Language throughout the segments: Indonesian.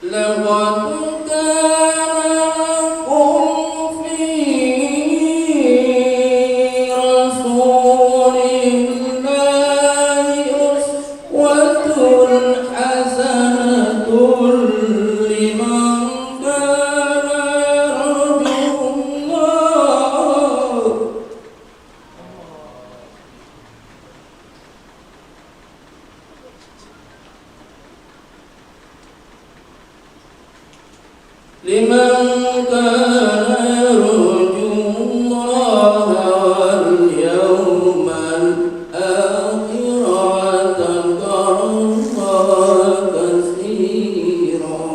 لقد كان لمن كان يرجو الله واليوم الآخر وذكر الله كثيرا.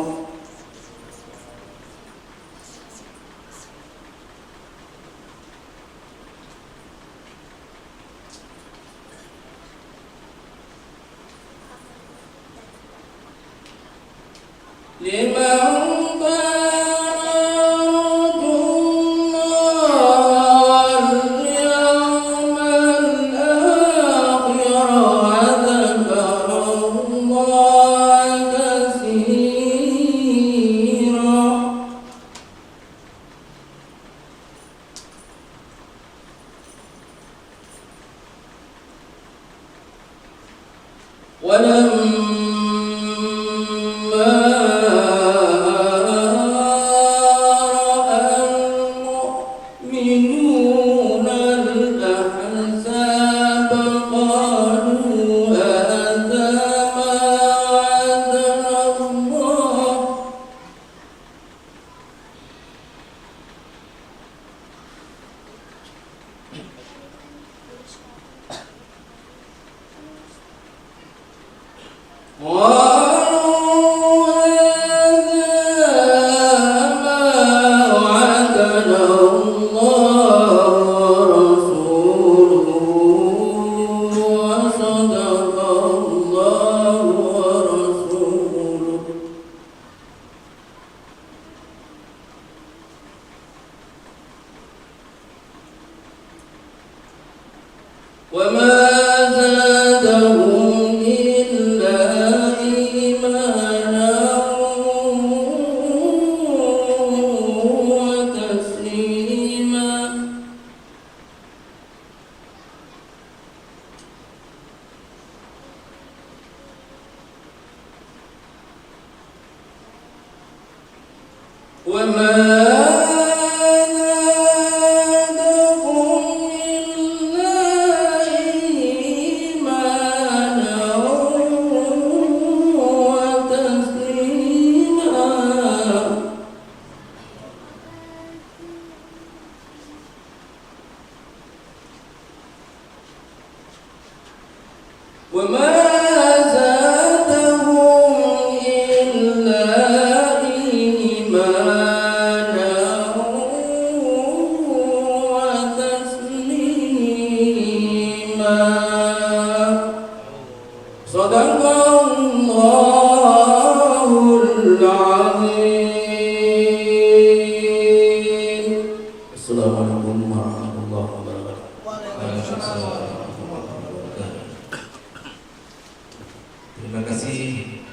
Terima kasih,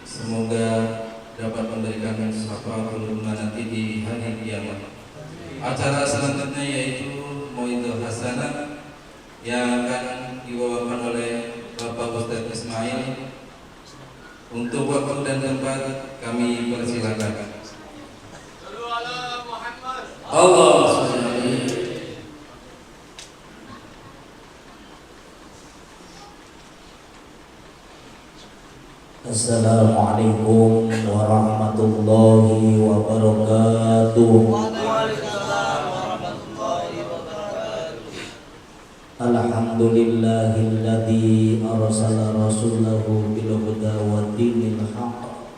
semoga dapat memberikan syafaat nanti di hari kiamat. Acara selanjutnya yaitu Mauidul Hasanah yang akan dibawakan oleh Bapak Ustadz Ismail. Untuk waktu dan tempat kami persilakan. Allah. Assalamualaikum warahmatullahi wabarakatuh. Alhamdulillahilladzi arsala rasulahu bil huda wa dinil haqq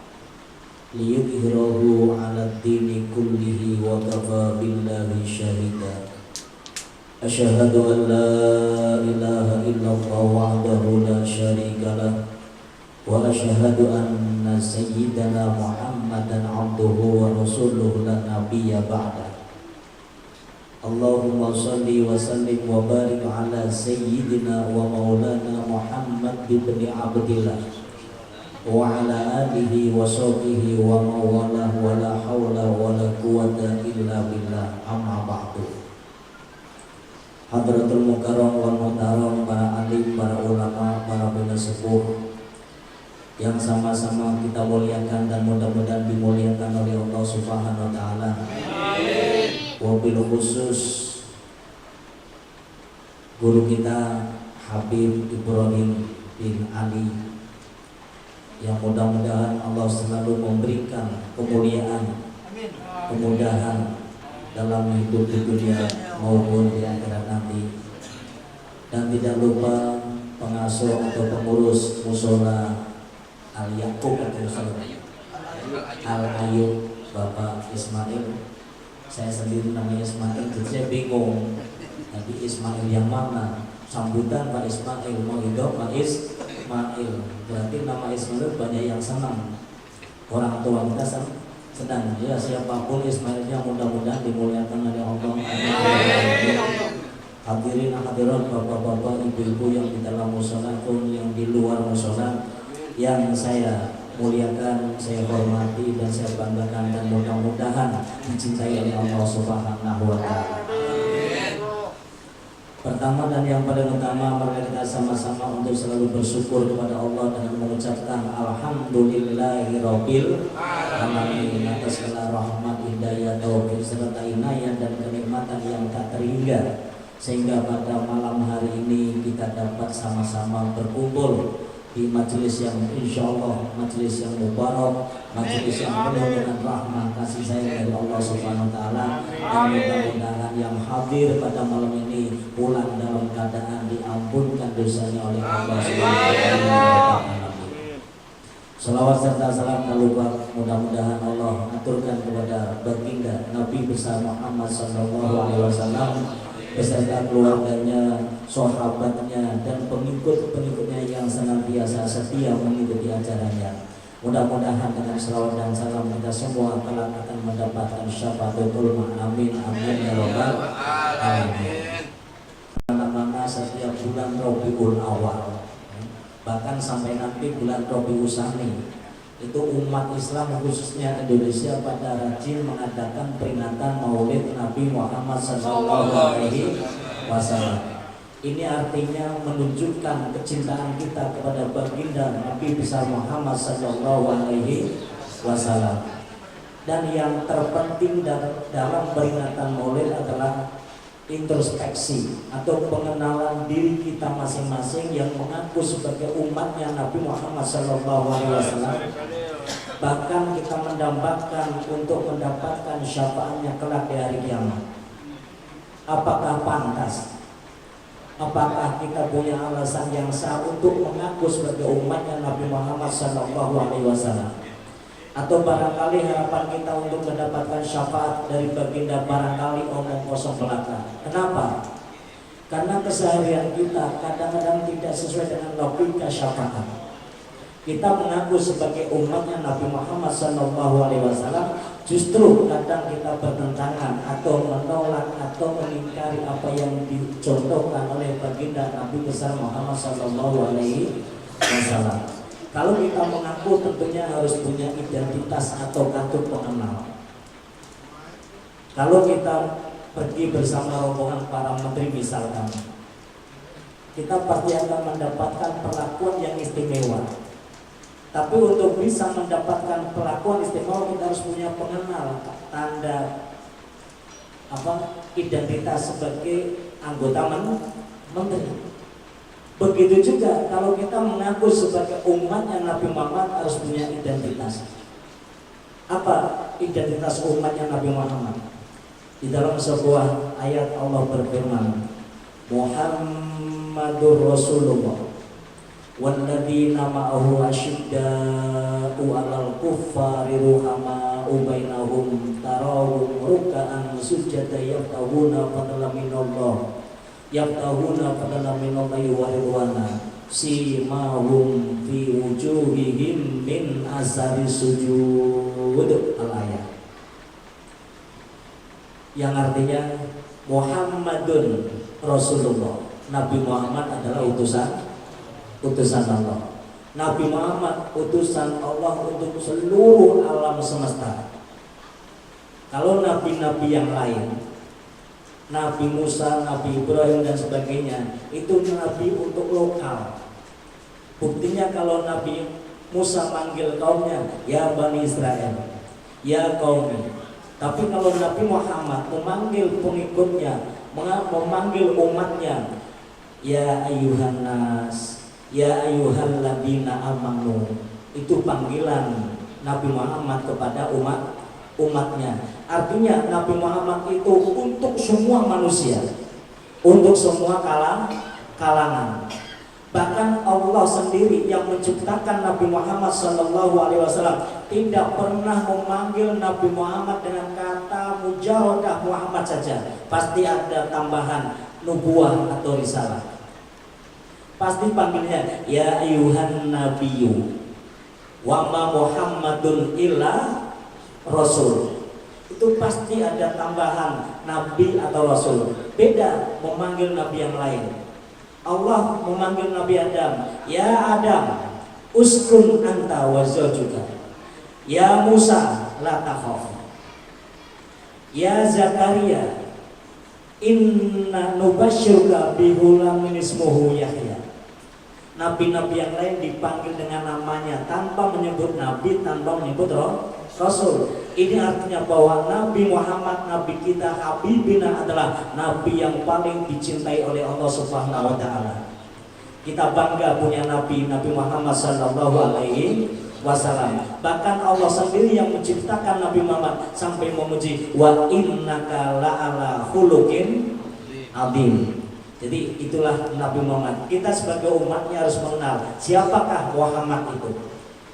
liyudhhirahu 'alad dini kullihi wa kafa billahi syahida. Asyhadu an la ilaha illallah wahdahu la syarika lah wa asyhadu anna sayyidana Muhammadan abduhu wa rasuluhu la nabiyya ba'da. Allahumma salli wa sallim wa barik ala sayyidina wa maulana Muhammad ibn Abdillah wa ala alihi wa sahbihi wa mawalah wa la hawla wa la quwwata illa billah. Amma ba'du. Hadratul mukarram wal muhtaram, para alim, para ulama, para pesepuh yang sama-sama kita muliakan dan mudah-mudahan dimuliakan oleh Allah Subhanahu wa taala. Wabil khusus guru kita Habib Ibrahim bin Ali, yang mudah-mudahan Allah selalu memberikan kemuliaan kemudahan dalam hidup di dunia maupun di akhirat nanti. Dan tidak lupa pengasuh atau pengurus musola Al Yaqub atau Al Ayub Bapak Ismail. Saya sendiri namanya Ismail, jadi saya bingung. Jadi Ismail yang mana? Sambutan Pak Ismail, mau hidup Pak Ismail. Berarti nama Ismail banyak yang senang. Orang tua kita senang. Ya siapapun Ismailnya mudah-mudahan dimuliakan oleh Allah. Hadirin hadirat bapak-bapak, ibu-ibu yang di dalam musola pun yang di luar musola, yang saya muliakan, saya hormati dan saya banggakan, dan mudah-mudahan dicintai oleh Allah Subhanahu wa taala. Pertama dan yang paling utama, mari kita sama-sama untuk selalu bersyukur kepada Allah dengan mengucapkan alhamdulillahirabbil alamin atas segala rahmat, hidayah, taufik serta inayah dan kenikmatan yang tak terhingga, sehingga pada malam hari ini kita dapat sama-sama berkumpul di majelis yang insya Allah majelis yang mubarak, majelis yang penuh dengan rahmat kasih sayang dari Allah Subhanahu wa taala, dan mudah-mudahan yang hadir pada malam ini pulang dalam keadaan diampunkan dosanya oleh Allah Subhanahu wa taala. Salawat serta salam terlupa mudah-mudahan Allah aturkan kepada baginda Nabi besar Muhammad sallallahu alaihi wasallam beserta keluarganya, sahabatnya, dan pengikut-pengikutnya yang senantiasa setia mengikuti ajarannya. Mudah-mudahan dengan selawat dan salam kita semua kelak akan mendapatkan syafaatul ma. Amin amin ya rabbal alamin. Mana-mana setiap bulan Rabiul Awal, bahkan sampai nanti bulan Rabiul Tsani, itu umat Islam khususnya Indonesia pada rajin mengadakan peringatan Maulid Nabi Muhammad SAW. Ini artinya menunjukkan kecintaan kita kepada baginda Nabi besar Muhammad SAW. Dan yang terpenting dalam peringatan Maulid adalah introspeksi atau pengenalan diri kita masing-masing yang mengaku sebagai umatnya Nabi Muhammad SAW. Bahkan kita mendambakan untuk mendapatkan syafaatnya kelak di hari kiamat. Apakah pantas? Apakah kita punya alasan yang sah untuk mengaku sebagai umatnya Nabi Muhammad SAW? Atau barangkali harapan kita untuk mendapatkan syafaat dari baginda barangkali omong kosong belaka. Kenapa? Karena keseharian kita kadang-kadang tidak sesuai dengan logika syafaat. Kita mengaku sebagai umatnya Nabi Muhammad SAW, justru kadang kita bertentangan atau menolak atau mengingkari apa yang dicontohkan oleh baginda Nabi besar Muhammad SAW. Kalau kita mengaku tentunya harus punya identitas atau kartu pengenal. Kalau kita pergi bersama rombongan para menteri misalkan, kita pasti akan mendapatkan perlakuan yang istimewa. Tapi untuk bisa mendapatkan perlakuan istimewa kita harus punya pengenal, tanda identitas sebagai anggota menteri. Begitu juga kalau kita mengaku sebagai umatnya Nabi Muhammad harus punya identitas. Apa identitas umatnya Nabi Muhammad? Di dalam sebuah ayat Allah berfirman, Muhammadur Rasulullah walladzina ma'ahu asyidda'u 'alal kuffari ruhama'u bainahum tarawhum ruk'an sujada yabtaguna fadlan minallah wa ridwana simahum fi wujuhihim min asari sujud. Al-ayat yang artinya Muhammadun Rasulullah, Nabi Muhammad adalah utusan Allah. Nabi Muhammad utusan Allah untuk seluruh alam semesta. Kalau nabi-nabi yang lain, Nabi Musa, Nabi Ibrahim dan sebagainya, itu nabi untuk lokal. Buktinya kalau Nabi Musa manggil kaumnya, ya Bani Israel, ya kaumnya. Tapi kalau Nabi Muhammad memanggil pengikutnya, memanggil umatnya, ya ayuhan nas, ya ayuhal ladina amanu. Itu panggilan Nabi Muhammad kepada umatnya. Artinya Nabi Muhammad itu untuk semua manusia, untuk semua kalangan. Bahkan Allah sendiri yang menciptakan Nabi Muhammad SAW tidak pernah memanggil Nabi Muhammad dengan kata mujawadah Muhammad saja. Pasti ada tambahan nubuah atau risalah. Pasti panggilnya ya ayuhan nabiyyu wa ma Muhammadun illa rasul. Itu pasti ada tambahan nabi atau rasul. Beda memanggil nabi yang lain. Allah memanggil Nabi Adam, ya Adam, uskun anta wa zawjuka. Ya Musa, la takhaf. Ya Zakaria, inna nubasyirka bi ghulamin ismuhu Yahya. Nabi-nabi yang lain dipanggil dengan namanya tanpa menyebut nabi, tanpa menyebut rasul. Ini artinya bahwa Nabi Muhammad, Nabi kita, Habibina adalah Nabi yang paling dicintai oleh Allah Subhanahu wa Ta'ala. Kita bangga punya Nabi Muhammad Sallallahu Alaihi Wasallam. Bahkan Allah sendiri yang menciptakan Nabi Muhammad sampai memuji wa innaka la'ala khuluqin azim. Jadi itulah Nabi Muhammad. Kita sebagai umatnya harus mengenal siapakah Muhammad itu.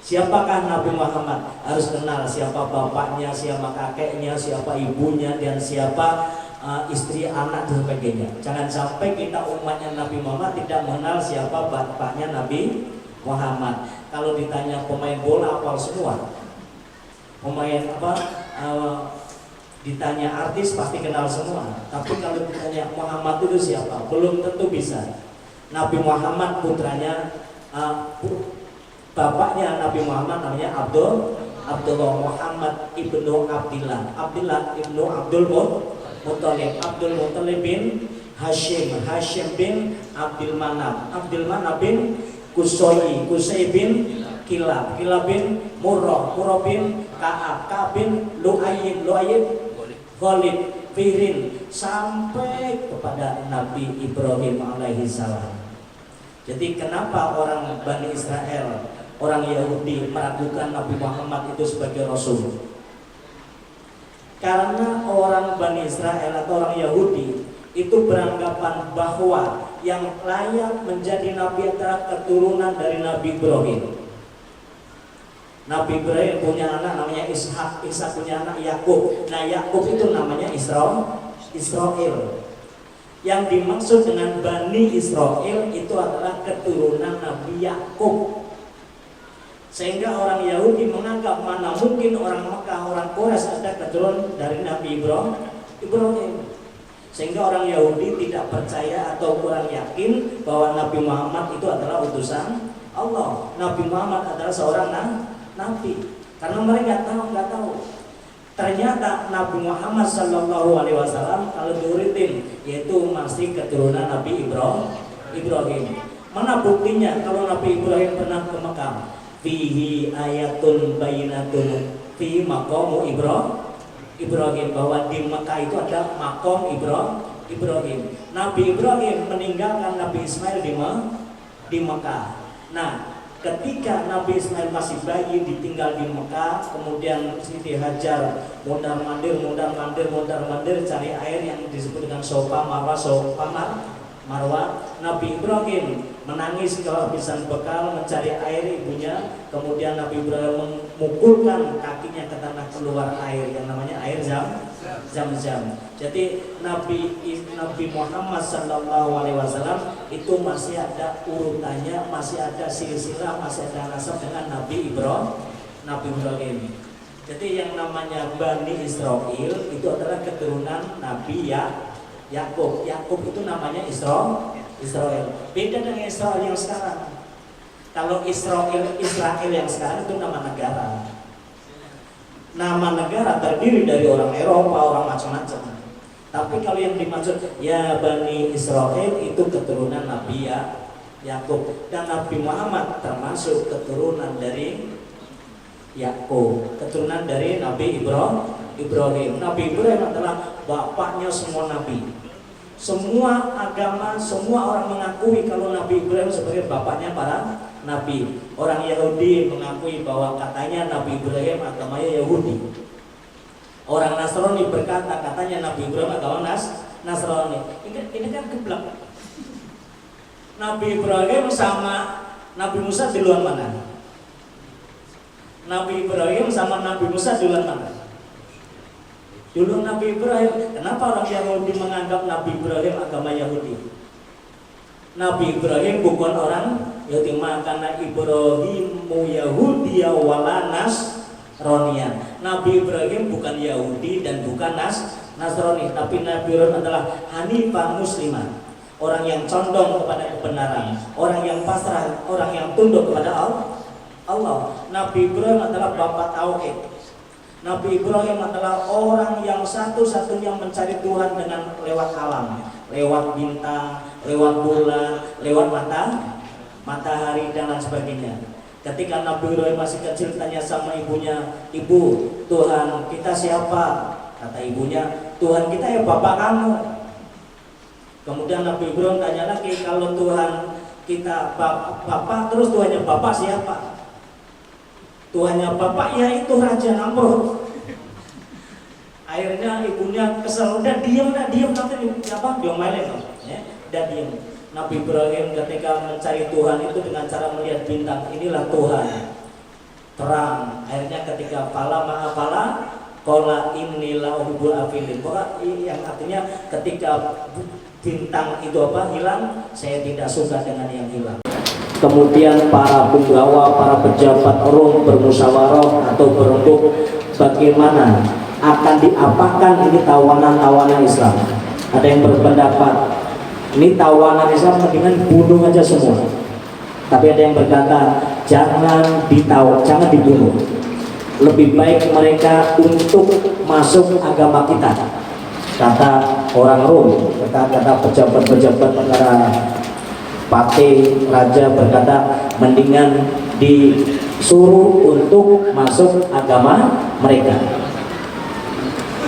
Siapakah Nabi Muhammad? Harus kenal siapa bapaknya, siapa kakeknya, siapa ibunya, dan siapa istri, anak, dan sebagainya. Jangan sampai kita umatnya Nabi Muhammad tidak mengenal siapa bapaknya Nabi Muhammad. Kalau ditanya pemain bola hafal semua, pemain ditanya artis pasti kenal semua. Tapi kalau ditanya Muhammad itu siapa, belum tentu bisa. Nabi Muhammad putranya bapaknya Nabi Muhammad namanya Abdullah Muhammad ibnu Abdillah ibnu Abdul Muttalib bin Hashim bin Abdul Manaf bin Qusay bin Kilab bin Murrah bin Ka'ab bin Lu'ayyib Ghalib Firin sampai kepada Nabi Ibrahim alaihi salam. Jadi kenapa orang Bani Israel, orang Yahudi meragukan Nabi Muhammad itu sebagai Rasul? Karena orang Bani Israel atau orang Yahudi itu beranggapan bahwa yang layak menjadi Nabi adalah keturunan dari Nabi Ibrahim. Nabi Ibrahim punya anak namanya Ishak, Ishak punya anak Yakub. Nah Yakub itu namanya Israel. Yang dimaksud dengan Bani Israel itu adalah keturunan Nabi Yakub. Sehingga orang Yahudi menganggap mana mungkin orang Mekah, orang Quraisy ada keturunan dari Nabi Ibrahim. Sehingga orang Yahudi tidak percaya atau kurang yakin bahwa Nabi Muhammad itu adalah utusan Allah. Nabi Muhammad adalah seorang nabi. Karena mereka nggak tahu. Ternyata Nabi Muhammad Sallallahu Alaihi Wasallam kalau diuritin yaitu masih keturunan Nabi Ibrahim. Mana buktinya kalau Nabi Ibrahim pernah ke Mekah? Fihi ayatun bayinatun fi maqamu Ibrahim, bahwa di Mekah itu ada makom Ibrahim. Nabi Ibrahim meninggalkan Nabi Ismail di Mekah. Nah, ketika Nabi Ismail masih bayi ditinggal di Mekah, kemudian Siti Hajar mondar-mandir cari air yang disebut dengan Sofa Marwah. Nabi Ibrahim menangis kehabisan bekal mencari air ibunya, kemudian Nabi Ibrahim memukulkan kakinya ke tanah keluar air yang namanya air Zam-Zam. Jadi Nabi Muhammad Sallallahu Alaihi Wasallam itu masih ada urutannya, masih ada silsilah, masih ada nasab dengan Nabi Ibrahim. Jadi yang namanya Bani Israel itu adalah keturunan Nabi Yakub. Yakub itu namanya Israel. Beda dengan Israel yang sekarang. Kalau Israel yang sekarang itu nama negara. Nama negara terdiri dari orang Eropa, orang macam-macam. Tapi kalau yang dimaksud ya Bani Israel itu keturunan Nabi Yakub, dan Nabi Muhammad termasuk keturunan dari Yakub, keturunan dari Nabi Ibrahim. Nabi Ibrahim adalah bapaknya semua nabi. Semua agama, semua orang mengakui kalau Nabi Ibrahim sebagai bapaknya para nabi. Orang Yahudi mengakui bahwa katanya Nabi Ibrahim agamanya Yahudi. Orang Nasrani berkata, katanya Nabi Ibrahim agama Nasrani. Ini kan geblek. Nabi Ibrahim sama Nabi Musa duluan mana? Nabi Ibrahim sama Nabi Musa duluan mana? Dulu Nabi Ibrahim. Kenapa orang Yahudi menganggap Nabi Ibrahim agama Yahudi? Nabi Ibrahim bukan orang Yahudi, karena Ibrahimu Yahudiya wala Nasroniya. Nabi Ibrahim bukan Yahudi dan bukan Nasrani, tapi Nabi Ibrahim adalah Hanifah Muslimah, orang yang condong kepada kebenaran, orang yang pasrah, orang yang tunduk kepada Allah. Nabi Ibrahim adalah bapak tauhid. Nabi Ibrahim adalah orang yang satu-satunya mencari Tuhan dengan lewat alam, lewat bintang, lewat bulan, lewat matahari dan lain sebagainya. Ketika Nabi Ibrahim masih kecil tanya sama ibunya, "Ibu, Tuhan kita siapa?" Kata ibunya, "Tuhan kita ya bapak kamu." Kemudian Nabi Ibrahim tanya lagi, "Kalau Tuhan kita bapak, terus Tuhannya bapak siapa?" Tuhannya bapak ya itu Raja Namrud. Akhirnya ibunya kesel, udah diam nanti diomelin, ya, udah diam. Nabi Ibrahim ketika mencari Tuhan itu dengan cara melihat bintang, inilah Tuhan terang. Akhirnya ketika qala inilah uhibbul afilin. Yang artinya ketika bintang itu hilang, saya tidak suka dengan yang hilang. Kemudian para penggawa, para pejabat Rom bermusyawarah atau berembuk bagaimana akan diapakan ini tawanan-tawanan Islam. Ada yang berpendapat ini tawanan Islam mendingan bunuh aja semua. Tapi ada yang berkata jangan dibunuh. Lebih baik mereka untuk masuk agama kita. Kata orang Rom, kata pejabat-pejabat negara, Patih, raja berkata mendingan disuruh untuk masuk agama mereka.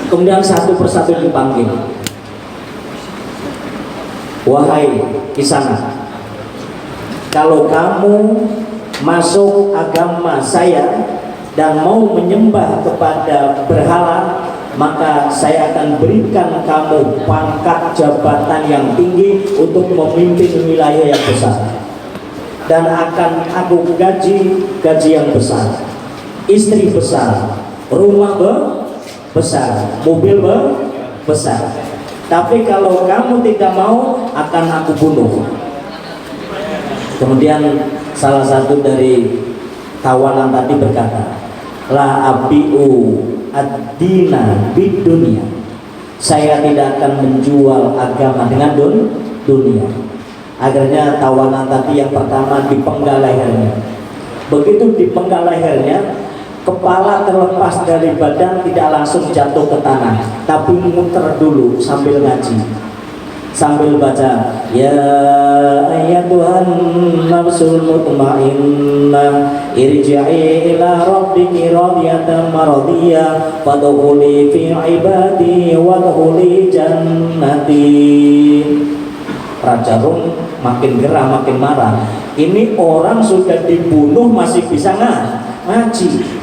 Kemudian satu persatu dipanggil. Wahai Kisana, kalau kamu masuk agama saya dan mau menyembah kepada berhala, maka saya akan berikan kamu pangkat jabatan yang tinggi untuk memimpin wilayah yang besar, dan akan aku gaji yang besar, istri besar, rumah besar, mobil besar. Tapi kalau kamu tidak mau, akan aku bunuh. Kemudian salah satu dari tawanan tadi berkata, la abi'u ad-dina bid-dunya. Saya tidak akan menjual agama dengan dunia. Akhirnya tawanan tadi yang pertama dipenggal lehernya. Begitu dipenggal lehernya, kepala terlepas dari badan, tidak langsung jatuh ke tanah, tapi muter dulu sambil ngaji, sambil baca, ya ayyatuhan nafsul mutmainnah irji'i ila rabbiki radiyatan maradiyah fadkhuli fi ibadi wadkhuli jannati. Raja Rum makin gerah, makin marah. Ini orang sudah dibunuh masih bisa ngaji.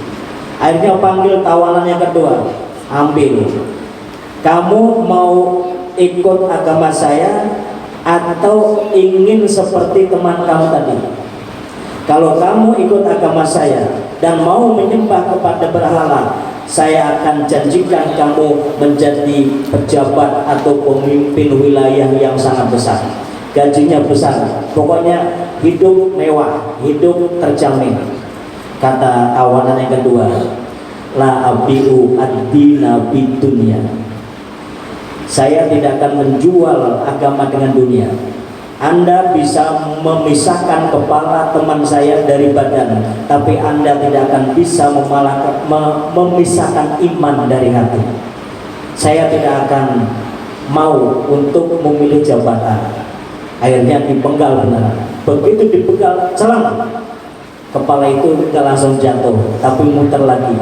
Akhirnya panggil tawanan yang kedua, ambil, kamu mau ikut agama saya atau ingin seperti teman kamu tadi? Kalau kamu ikut agama saya dan mau menyembah kepada berhala, saya akan janjikan kamu menjadi pejabat atau pemimpin wilayah yang sangat besar, gajinya besar, pokoknya hidup mewah, hidup terjamin. Kata tawanan yang kedua, la abi'u ad-dina bid-dunya. Saya tidak akan menjual agama dengan dunia. Anda bisa memisahkan kepala teman saya dari badan, tapi Anda tidak akan bisa memisahkan iman dari hati. Saya tidak akan mau untuk memilih jabatan. Akhirnya dipenggal benar. Begitu dipenggal, celang, kepala itu tidak langsung jatuh, tapi muter lagi.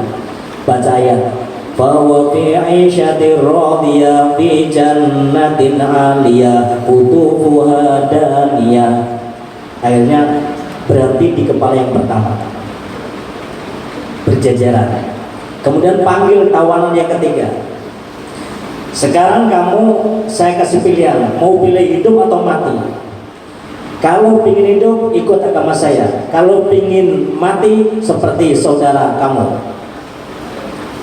Baca ayat, fahuwa fi 'ishatir radiyah fi jannatin 'aliyah qutufuha daniyah. Akhirnya berhenti di kepala yang pertama, berjajaran. Kemudian panggil tawanan yang ketiga. Sekarang saya kasih pilihan, mau pilih hidup atau mati. Kalau ingin hidup, ikut agama saya. Kalau ingin mati, seperti saudara kamu.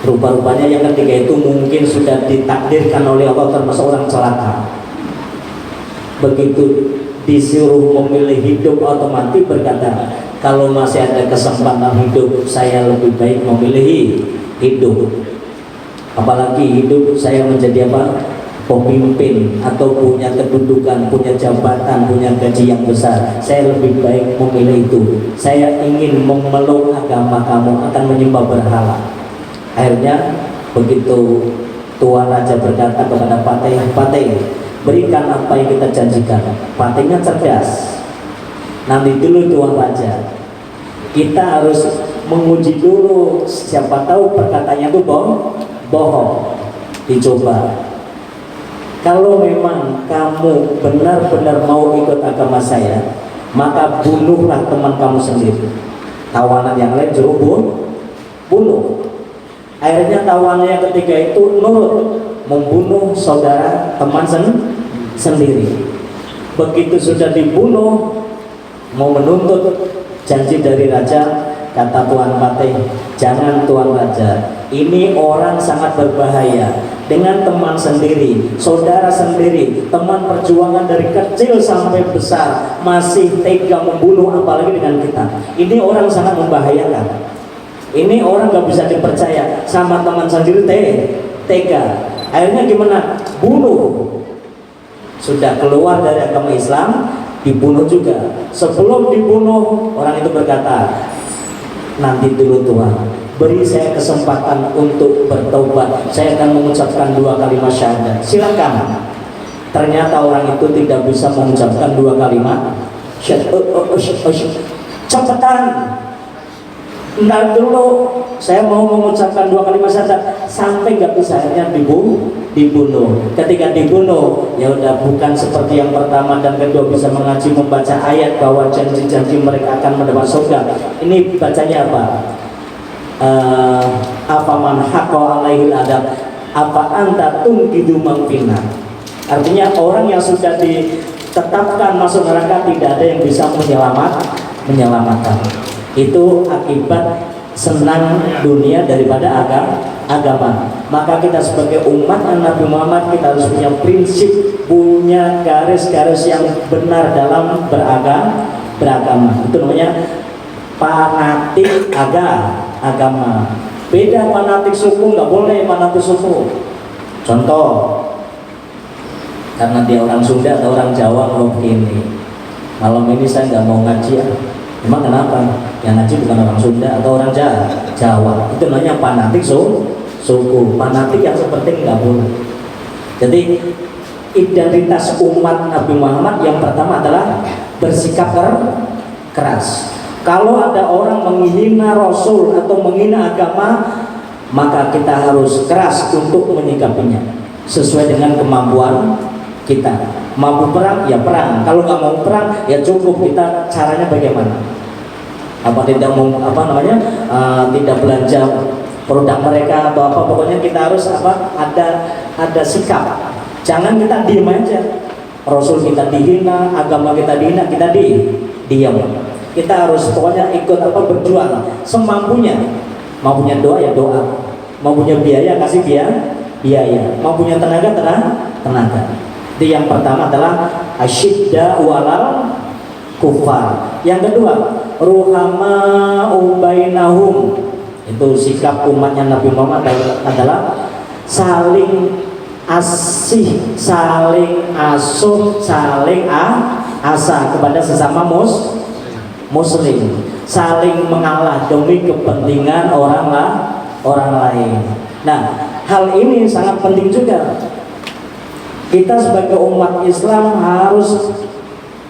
Rupa-rupanya yang ketiga itu mungkin sudah ditakdirkan oleh Allah termasuk orang celaka. Begitu disuruh memilih hidup atau mati, berkata, kalau masih ada kesempatan hidup, saya lebih baik memilih hidup. Apalagi hidup saya menjadi apa? Pemimpin atau punya kedudukan, punya jabatan, punya gaji yang besar. Saya lebih baik memilih itu. Saya ingin memeluk agama kamu, akan menyembah berhala. Akhirnya begitu Tuan Raja berkata kepada Patih, berikan apa yang kita janjikan. Patihnya cerdas. Nanti dulu Tuan Raja, kita harus menguji dulu, siapa tahu perkataannya itu bohong. Dicoba. Kalau memang kamu benar-benar mau ikut agama saya, maka bunuhlah teman kamu sendiri. Tawanan yang lain suruh bunuh. Akhirnya tawanan yang ketiga itu nurut, membunuh saudara teman sendiri. Begitu sudah dibunuh, mau menuntut janji dari raja. Kata Tuan Patih, jangan Tuan Raja, ini orang sangat berbahaya. Dengan teman sendiri, saudara sendiri, teman perjuangan dari kecil sampai besar, masih tega membunuh, apalagi dengan kita. Ini orang sangat membahayakan. Ini orang gak bisa dipercaya, sama teman sendiri tega. Akhirnya gimana? Bunuh. Sudah keluar dari agama Islam, dibunuh juga. Sebelum dibunuh, orang itu berkata, nanti dulu Tuhan, beri saya kesempatan untuk bertobat. Saya akan mengucapkan 2 kalimat syahadat. Silakan. Ternyata orang itu tidak bisa mengucapkan 2 kalimat syahadat. Cepetan. Ntar dulu, saya mau mengucapkan 2 kalimat syahadat. Sampai nggak bisa, akhirnya dibunuh. Ketika dibunuh, ya udah, bukan seperti yang pertama dan kedua bisa mengaji membaca ayat bahwa janji-janji mereka akan mendapat surga. Ini bacanya apa? Apa man haqqa alaihil adab, apa anta tunqidu man finna. Artinya orang yang sudah ditetapkan masuk neraka tidak ada yang bisa menyelamatkan. Itu akibat senang dunia daripada agama. Maka kita sebagai umat Nabi Muhammad, kita harus punya prinsip, punya garis-garis yang benar dalam beragama. Itu namanya fanatik agama. Beda fanatik suku, nggak boleh fanatik suku. Contoh, karena dia orang Sunda atau orang Jawa ngomong begini, malam ini saya nggak mau ngaji ya. Emang kenapa? Yang ngaji bukan orang Sunda atau orang Jawa. Itu namanya fanatik suku. Fanatik yang seperti nggak boleh. Jadi identitas umat Nabi Muhammad yang pertama adalah bersikap keras. Kalau ada orang menghina Rasul atau menghina agama, maka kita harus keras untuk menyikapinya sesuai dengan kemampuan kita. Mampu perang, ya perang. Kalau nggak mau perang, ya cukup kita caranya bagaimana? Tidak mau tidak belanja produk mereka atau apa, pokoknya kita harus ada sikap. Jangan kita diem aja. Rasul kita dihina, agama kita dihina, kita diam. Kita harus pokoknya ikut berjuang semampunya. Mau punya doa ya doa, mau punya biaya kasih biaya, mau punya tenaga tenaga. Jadi yang pertama adalah asyidda walal kufar. Yang kedua, ruhama ubainahum. Itu sikap umatnya Nabi Muhammad adalah saling asih, saling asuh, saling asa kepada sesama muslim, saling mengalah demi kepentingan orang lain. Nah, hal ini sangat penting juga. Kita sebagai umat Islam harus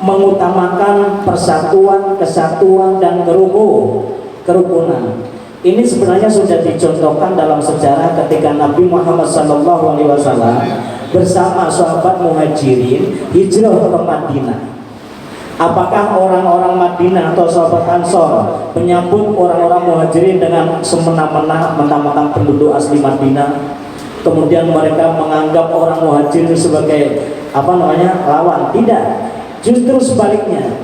mengutamakan persatuan, kesatuan, dan kerukunan. Ini sebenarnya sudah dicontohkan dalam sejarah ketika Nabi Muhammad SAW bersama sahabat muhajirin hijrah ke Madinah. Apakah orang-orang Madinah atau sahabat Ansor menyambut orang-orang Muhajirin dengan semena-mena, mentang-mentang penduduk asli Madinah? Kemudian mereka menganggap orang Muhajirin sebagai lawan? Tidak. Justru sebaliknya,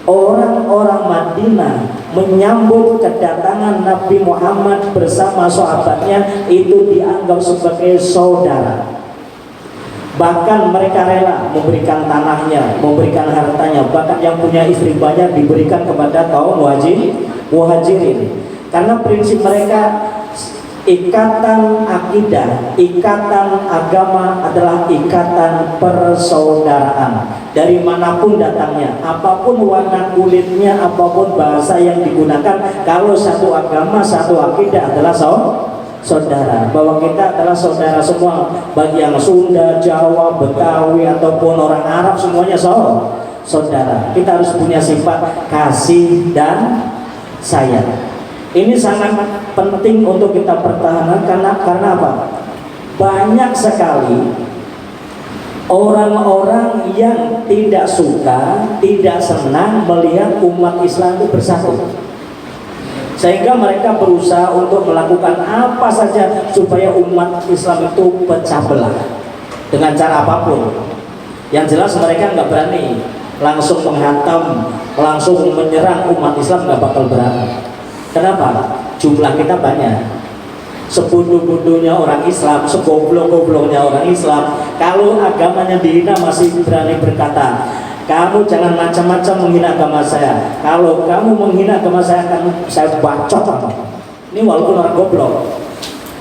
orang-orang Madinah menyambut kedatangan Nabi Muhammad bersama sahabatnya itu dianggap sebagai saudara. Bahkan mereka rela memberikan tanahnya, memberikan hartanya, bahkan yang punya istri banyak diberikan kepada kaum muhajirin. Karena prinsip mereka, ikatan akidah, ikatan agama adalah ikatan persaudaraan. Dari manapun datangnya, apapun warna kulitnya, apapun bahasa yang digunakan, kalau satu agama, satu akidah adalah saudara. Bahwa kita adalah saudara semua, bagi yang Sunda, Jawa, Betawi ataupun orang Arab, semuanya saudara. Kita harus punya sifat kasih dan sayang. Ini sangat penting untuk kita pertahankan karena apa? Banyak sekali orang-orang yang tidak suka, tidak senang melihat umat Islam itu bersatu. Sehingga mereka berusaha untuk melakukan apa saja supaya umat Islam itu pecah belah dengan cara apapun. Yang jelas mereka nggak berani langsung menghantam, langsung menyerang umat Islam, nggak bakal berani. Kenapa? Jumlah kita banyak. Sebodoh-bodohnya orang Islam, segoblok-gobloknya orang Islam, kalau agamanya dihina masih berani berkata, kamu jangan macam-macam menghina agama saya. Kalau kamu menghina agama saya, akan saya bacot. Ini walaupun orang goblok,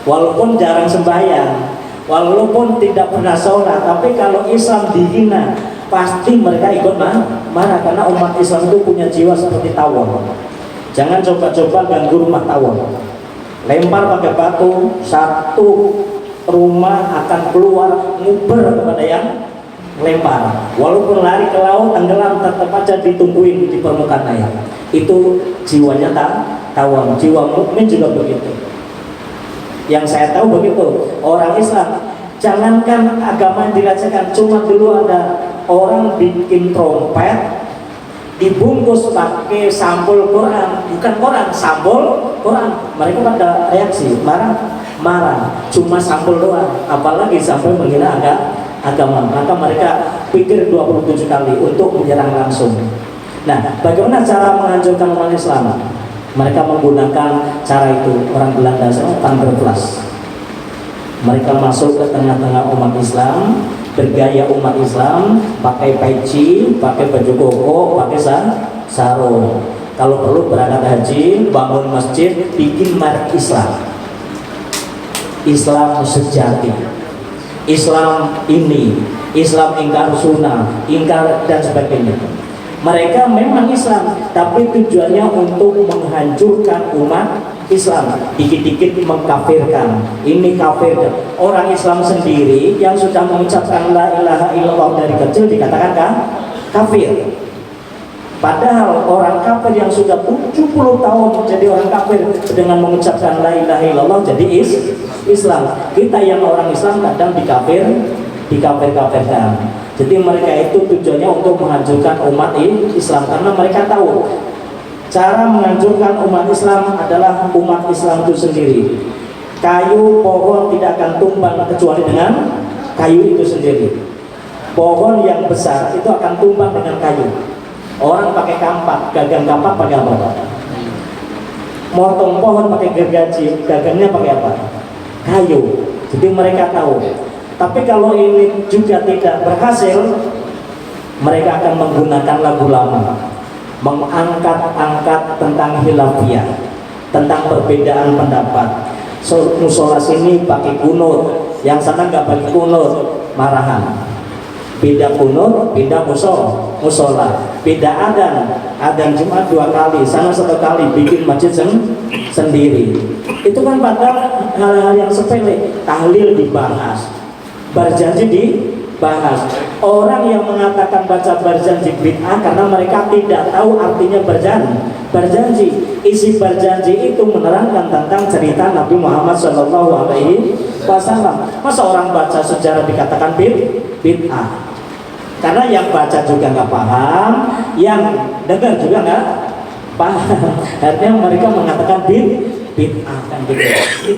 walaupun jarang sembahyang, walaupun tidak pernah sholat, tapi kalau Islam dihina, pasti mereka ikut marah. Karena umat Islam itu punya jiwa seperti tawon. Jangan coba-coba ganggu rumah tawon. Lempar pakai batu, satu rumah akan keluar nguber kepada yang lempar. Walaupun lari ke laut, tenggelam, tetap aja ditungguin di permukaan air. Itu jiwanya tawon. Jiwa mukmin juga begitu. Yang saya tahu begitu. Orang Islam, jangankan agama yang dirasakan, cuma dulu ada orang bikin trompet dibungkus pakai sampul Quran, bukan Quran, sampul Quran. Mereka pada reaksi, marah, cuma sampul doang, apalagi sampai menghina agama. Maka mereka pikir 27 kali untuk menyerang langsung. Nah, bagaimana cara menghancurkan umat Islam? Mereka menggunakan cara itu. Orang Belanda Tangerflas. Mereka masuk ke tengah-tengah umat Islam, bergaya umat Islam, pakai peci, pakai baju koko, pakai sarung. Kalau perlu berangkat haji, bangun masjid, bikin merek Islam. Islam sejati. Islam ini, Islam ingkar sunnah, ingkar dan sebagainya. Mereka memang Islam, tapi tujuannya untuk menghancurkan umat Islam, dikit-dikit mengkafirkan. Ini kafir. Orang Islam sendiri yang sudah mengucapkan la ilaha illallah dari kecil dikatakan kafir. Padahal orang kafir yang sudah 70 tahun menjadi orang kafir dengan mengucapkan la ilaha illallah jadi Islam. Kita yang orang Islam kadang dikafir-kafirkan. Jadi mereka itu tujuannya untuk menghancurkan umat Islam, karena mereka tahu cara menghancurkan umat Islam adalah umat Islam itu sendiri. Kayu pohon tidak akan tumbang kecuali dengan kayu itu sendiri. Pohon yang besar itu akan tumbang dengan kayu. Orang pakai kampak, gagang kampak pakai apa? Motong pohon pakai gergaji, gagangnya pakai apa? Kayu. Jadi mereka tahu. Tapi kalau ini juga tidak berhasil, mereka akan menggunakan lagu lama, mengangkat-angkat tentang khilafiyah, tentang perbedaan pendapat. Musola sini pakai kunut, yang sana nggak pakai kunut, marahan. Beda kunut, beda musola, beda adan Jumat 2 kali, sana 1 kali, bikin masjid sendiri. Itu kan padahal hal-hal yang sepele. Tahlil dibahas, berjanji dibahas. Orang yang mengatakan baca berjanji bid'ah karena mereka tidak tahu artinya berjanji. Isi berjanji itu menerangkan tentang cerita Nabi Muhammad SAW. Masa orang baca sejarah dikatakan bid'ah? Karena yang baca juga nggak paham, yang dengar juga nggak paham. Artinya mereka mengatakan bid'ah kan gitu.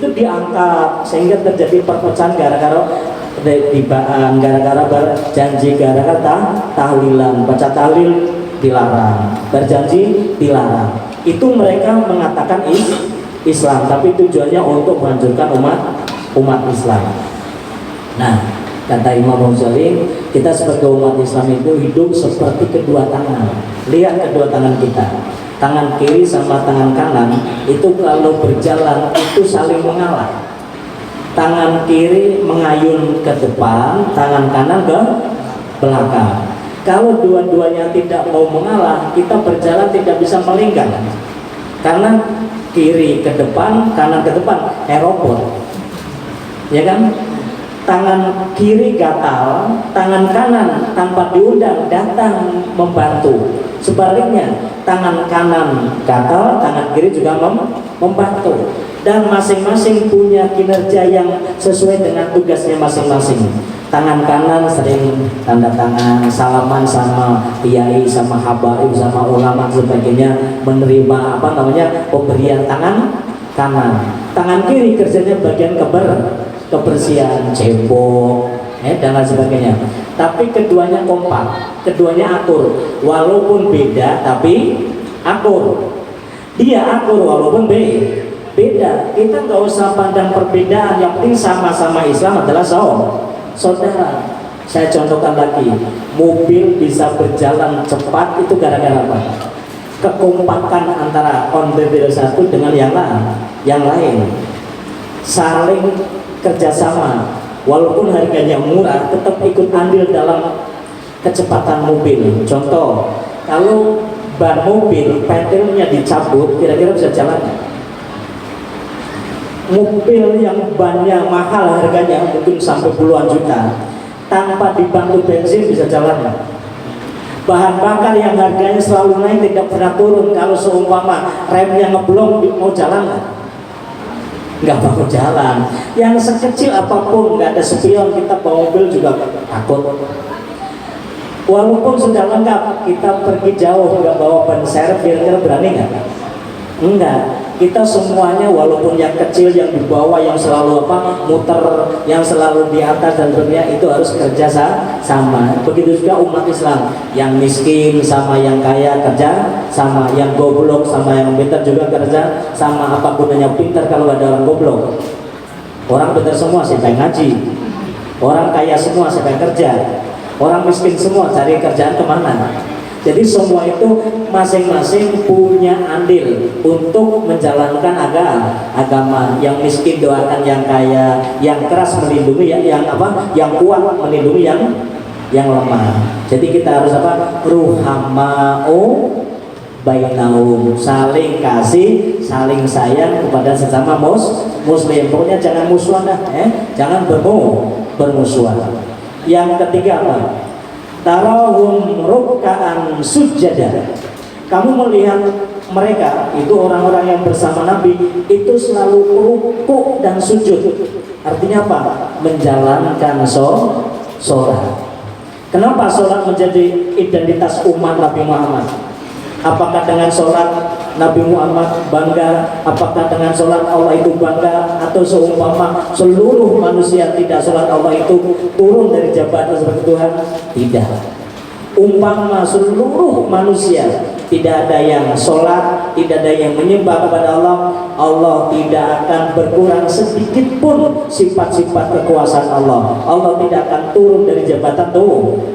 Itu diangkat sehingga terjadi perpecahan gara-gara tibaan, gara-gara berjanji, gara-gara tahlilan, baca tahlil dilarang, berjanji dilarang. Itu mereka mengatakan Islam, tapi tujuannya untuk menghancurkan umat Islam. Nah, kata Imam Ghazali, kita sebagai umat Islam itu hidup seperti kedua tangan. Lihat kedua tangan kita, tangan kiri sama tangan kanan itu kalau berjalan itu saling mengalah. Tangan kiri mengayun ke depan, tangan kanan ke belakang. Kalau dua-duanya tidak mau mengalah, kita berjalan tidak bisa melingkar. Karena kiri ke depan, kanan ke depan, robot. Ya kan? Tangan kiri gatal, tangan kanan tanpa diundang datang membantu. Sebaliknya, tangan kanan gatal, tangan kiri juga membantu. Dan masing-masing punya kinerja yang sesuai dengan tugasnya masing-masing. Tangan kanan sering tanda tangan, salaman sama kiai, sama habaib, sama ulama sebagainya, menerima pemberian tangan kanan. Tangan kiri kerjanya bagian kebersihan, cebok, dan lain sebagainya. Tapi keduanya kompak, keduanya akur, walaupun beda tapi akur. Dia akur walaupun beda. Kita nggak usah pandang perbedaan, yang penting sama-sama Islam adalah saudara. Saya contohkan lagi, mobil bisa berjalan cepat itu gara-gara apa? Kekompakan antara onderdil satu dengan yang lain, saling kerjasama. Walaupun harganya murah, tetap ikut andil dalam kecepatan mobil. Contoh, kalau ban mobil pedalnya dicabut, kira-kira bisa jalan nggak? Mobil yang bannya mahal harganya mungkin sampai puluhan juta, tanpa dibantu bensin bisa jalan nggak? Bahan bakar yang harganya selalu naik tidak pernah turun, kalau seumpama remnya ngeblong mau jalan nggak mau jalan. Yang sekecil apapun, nggak ada spion, kita bawa mobil juga takut. Walaupun sudah lengkap, kita pergi jauh nggak bawa ban serep, kira-kira berani nggak? Enggak. Kita semuanya walaupun yang kecil, yang di bawah, yang selalu muter, yang selalu di atas dan sebagainya, itu harus kerja sama. Begitu juga umat Islam, yang miskin sama yang kaya kerja sama, yang goblok sama yang pintar juga kerja sama. Apa gunanya pintar kalau ada orang goblok? Orang pintar semua siapa yang ngaji, orang kaya semua siapa yang kerja, orang miskin semua cari kerjaan kemana? Jadi semua itu masing-masing punya andil untuk menjalankan agama. Yang miskin doakan yang kaya, yang keras melindungi yang kuat melindungi yang lemah. Jadi kita harus ruhamau bainahum, saling kasih, saling sayang kepada sesama muslim. Pokoknya jangan musuhan jangan bermusuhan. Yang ketiga apa? Tarahum rukkaan sujada. Kamu melihat mereka itu orang-orang yang bersama Nabi itu selalu rukuk dan sujud. Artinya apa? Menjalankan sholat. Kenapa sholat menjadi identitas umat Nabi Muhammad? Apakah dengan sholat Nabi Muhammad bangga? Apakah dengan sholat Allah itu bangga? Atau seumpama seluruh manusia tidak sholat, Allah itu turun dari jabatan sebagai Tuhan? Tidak. Umpama seluruh manusia tidak ada yang sholat, tidak ada yang menyembah kepada Allah, Allah tidak akan berkurang sedikit pun sifat-sifat kekuasaan Allah. Allah tidak akan turun dari jabatan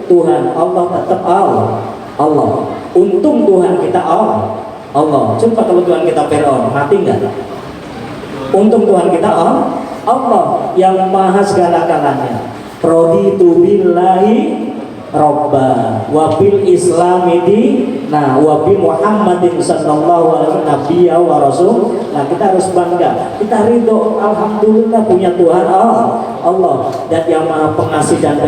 Tuhan. Allah tetap Allah. Untung Tuhan kita Allah. Coba kalau Tuhan kita Fir'aun, mati nggak? Untung Tuhan kita Allah yang maha segala-galanya. Raditu billahi robba wa bil islami dina wa bi Muhammadin sallallahu alaihi wasallam nabiyya wa rasul. Nah, kita harus bangga, kita ridho, alhamdulillah punya Tuhan Allah, dan yang maha pengasih dan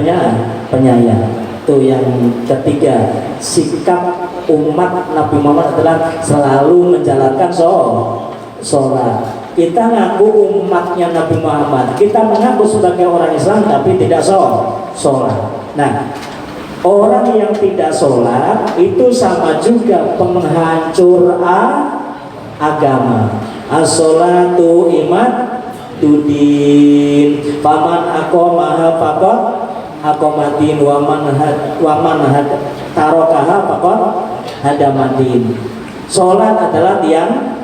penyayang. Itu yang ketiga, sikap umat Nabi Muhammad adalah selalu menjalankan sholat. Kita ngaku umatnya Nabi Muhammad, kita mengaku sebagai orang Islam tapi tidak sholat. Nah, Orang yang tidak sholat itu sama juga penghancur agama. As-sholatu imaduddin. Faman aqamaha faqad aqamatin wa man tarakaha faqad hadamatin. Sholat adalah tiang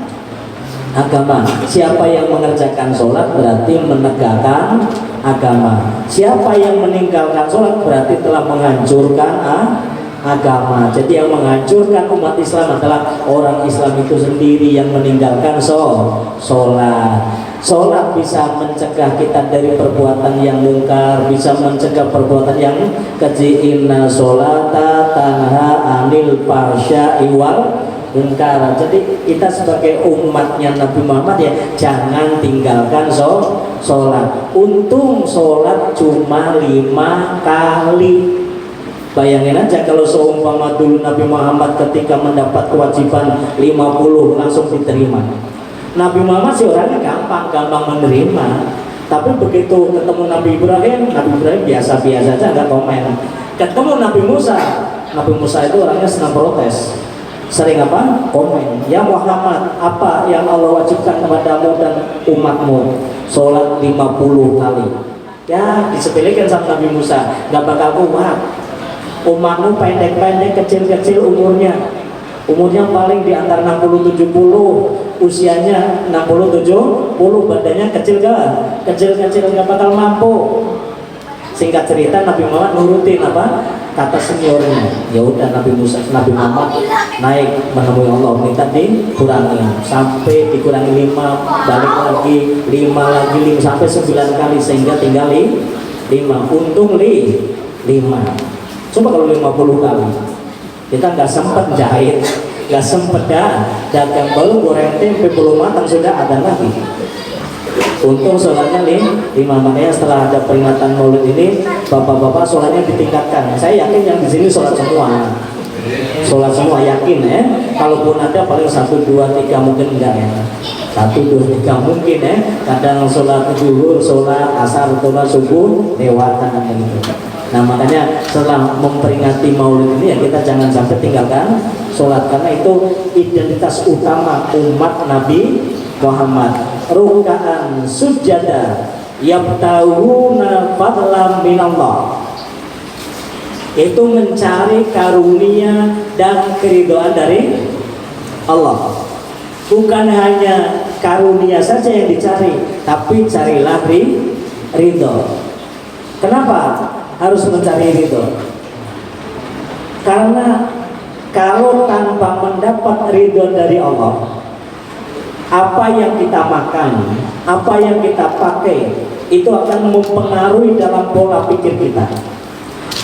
agama. Siapa yang mengerjakan sholat berarti menegakkan agama. Siapa yang meninggalkan sholat berarti telah menghancurkan agama. Jadi yang menghancurkan umat Islam adalah orang Islam itu sendiri yang meninggalkan sholat. Sholat bisa mencegah kita dari perbuatan yang mungkar, bisa mencegah perbuatan yang keji. Inna sholata tanha anil fahsya'i wal munkar. Jadi kita sebagai umatnya Nabi Muhammad ya jangan tinggalkan sholat. Untung sholat cuma 5 kali. Bayangin aja kalau seumpama dulu Nabi Muhammad ketika mendapat kewajiban 50 langsung diterima. Nabi Muhammad sih orangnya gampang menerima. Tapi begitu ketemu Nabi Ibrahim biasa-biasa aja nggak komen. Ketemu Nabi Musa itu orangnya senang protes. Sering apa? Komen. Ya Muhammad, apa yang Allah wajibkan kepadamu dan umatmu? Sholat 50 kali. Ya disepelekan sama Nabi Musa, nggak bakal kuat. Umatmu pendek-pendek, kecil-kecil umurnya paling di antara 60-70, usianya 60-70, badannya kecil nggak bakal mampu. Singkat cerita Nabi Muhammad nurutin apa kata seniornya. Ya udah Nabi Muhammad naik menemui Allah, minta dikurangi sampai dikurangi 5, balik lagi 5 sampai 9 kali sehingga tinggal 5. Untung 5. Coba kalau 50 kali kita nggak sempat jahit, nggak sempat dagang baru goreng tempe belum matang sudah ada lagi. Untung sholatnya 5. Makanya setelah ada peringatan Maulid ini, bapak-bapak sholatnya ditingkatkan. Saya yakin yang di sini sholat semua yakin ya. Kalaupun ada paling 1, 2, 3 mungkin enggak ya. 1, 2, 3 mungkin ya. Kadang sholat zuhur, sholat asar, sholat subuh lewatan gitu. Nah makanya setelah memperingati Maulid ini ya kita jangan sampai tinggalkan sholat, karena itu identitas utama umat Nabi Muhammad. Ruka'an sujada yabtahuna fadlan minallah, itu mencari karunia dan keridhaan dari Allah. Bukan hanya karunia saja yang dicari, tapi carilah ridho. Kenapa harus mencari ridho? Karena kalau tanpa mendapat ridho dari Allah, apa yang kita makan, apa yang kita pakai, itu akan mempengaruhi dalam pola pikir kita.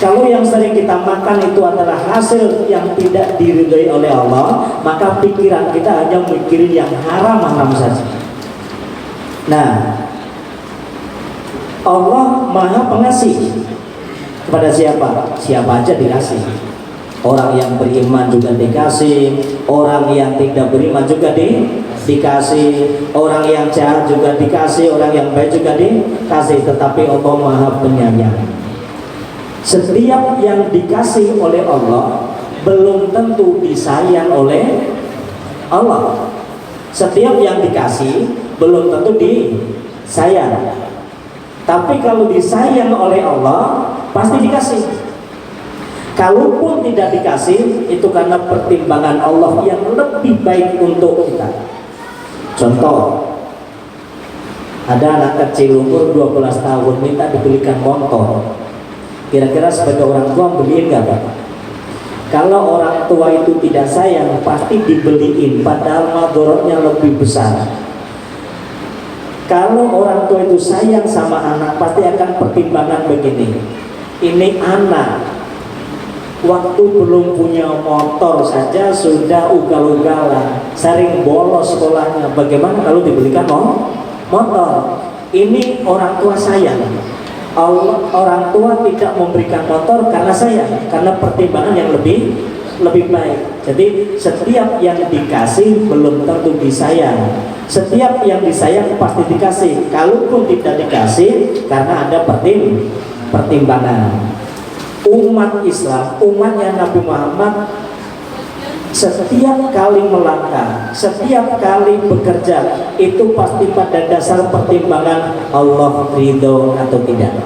Kalau yang sering kita makan itu adalah hasil yang tidak diridhoi oleh Allah, maka pikiran kita hanya mikirin yang haram-haram saja. Nah, Allah Maha Pengasih kepada siapa? Siapa aja dikasih. Orang yang beriman juga dikasih, orang yang tidak beriman juga dikasih, orang yang jahat juga dikasih, orang yang baik juga dikasih. Tetapi Allah Maha Penyayang. Setiap yang dikasih oleh Allah belum tentu disayang oleh Allah. Setiap yang dikasih belum tentu disayang. Tapi kalau disayang oleh Allah pasti dikasih. Kalaupun tidak dikasih, itu karena pertimbangan Allah yang lebih baik untuk kita. Contoh, ada anak kecil umur 12 tahun minta dibelikan motor. Kira-kira sebagai orang tua beliin nggak Pak? Kalau orang tua itu tidak sayang, pasti dibeliin, padahal madorotnya lebih besar. Kalau orang tua itu sayang sama anak, pasti akan pertimbangan begini. Ini anak waktu belum punya motor saja sudah ugal-ugalan, sering bolos sekolahnya. Bagaimana kalau dibelikan motor? Ini orang tua sayang. Orang tua tidak memberikan motor karena sayang, karena pertimbangan yang lebih baik. Jadi setiap yang dikasih belum tentu disayang. Setiap yang disayang pasti dikasih. Kalaupun tidak dikasih karena ada pertimbangan. umat Islam, umatnya Nabi Muhammad, setiap kali melangkah, setiap kali bekerja, itu pasti pada dasar pertimbangan Allah ridho atau tidak.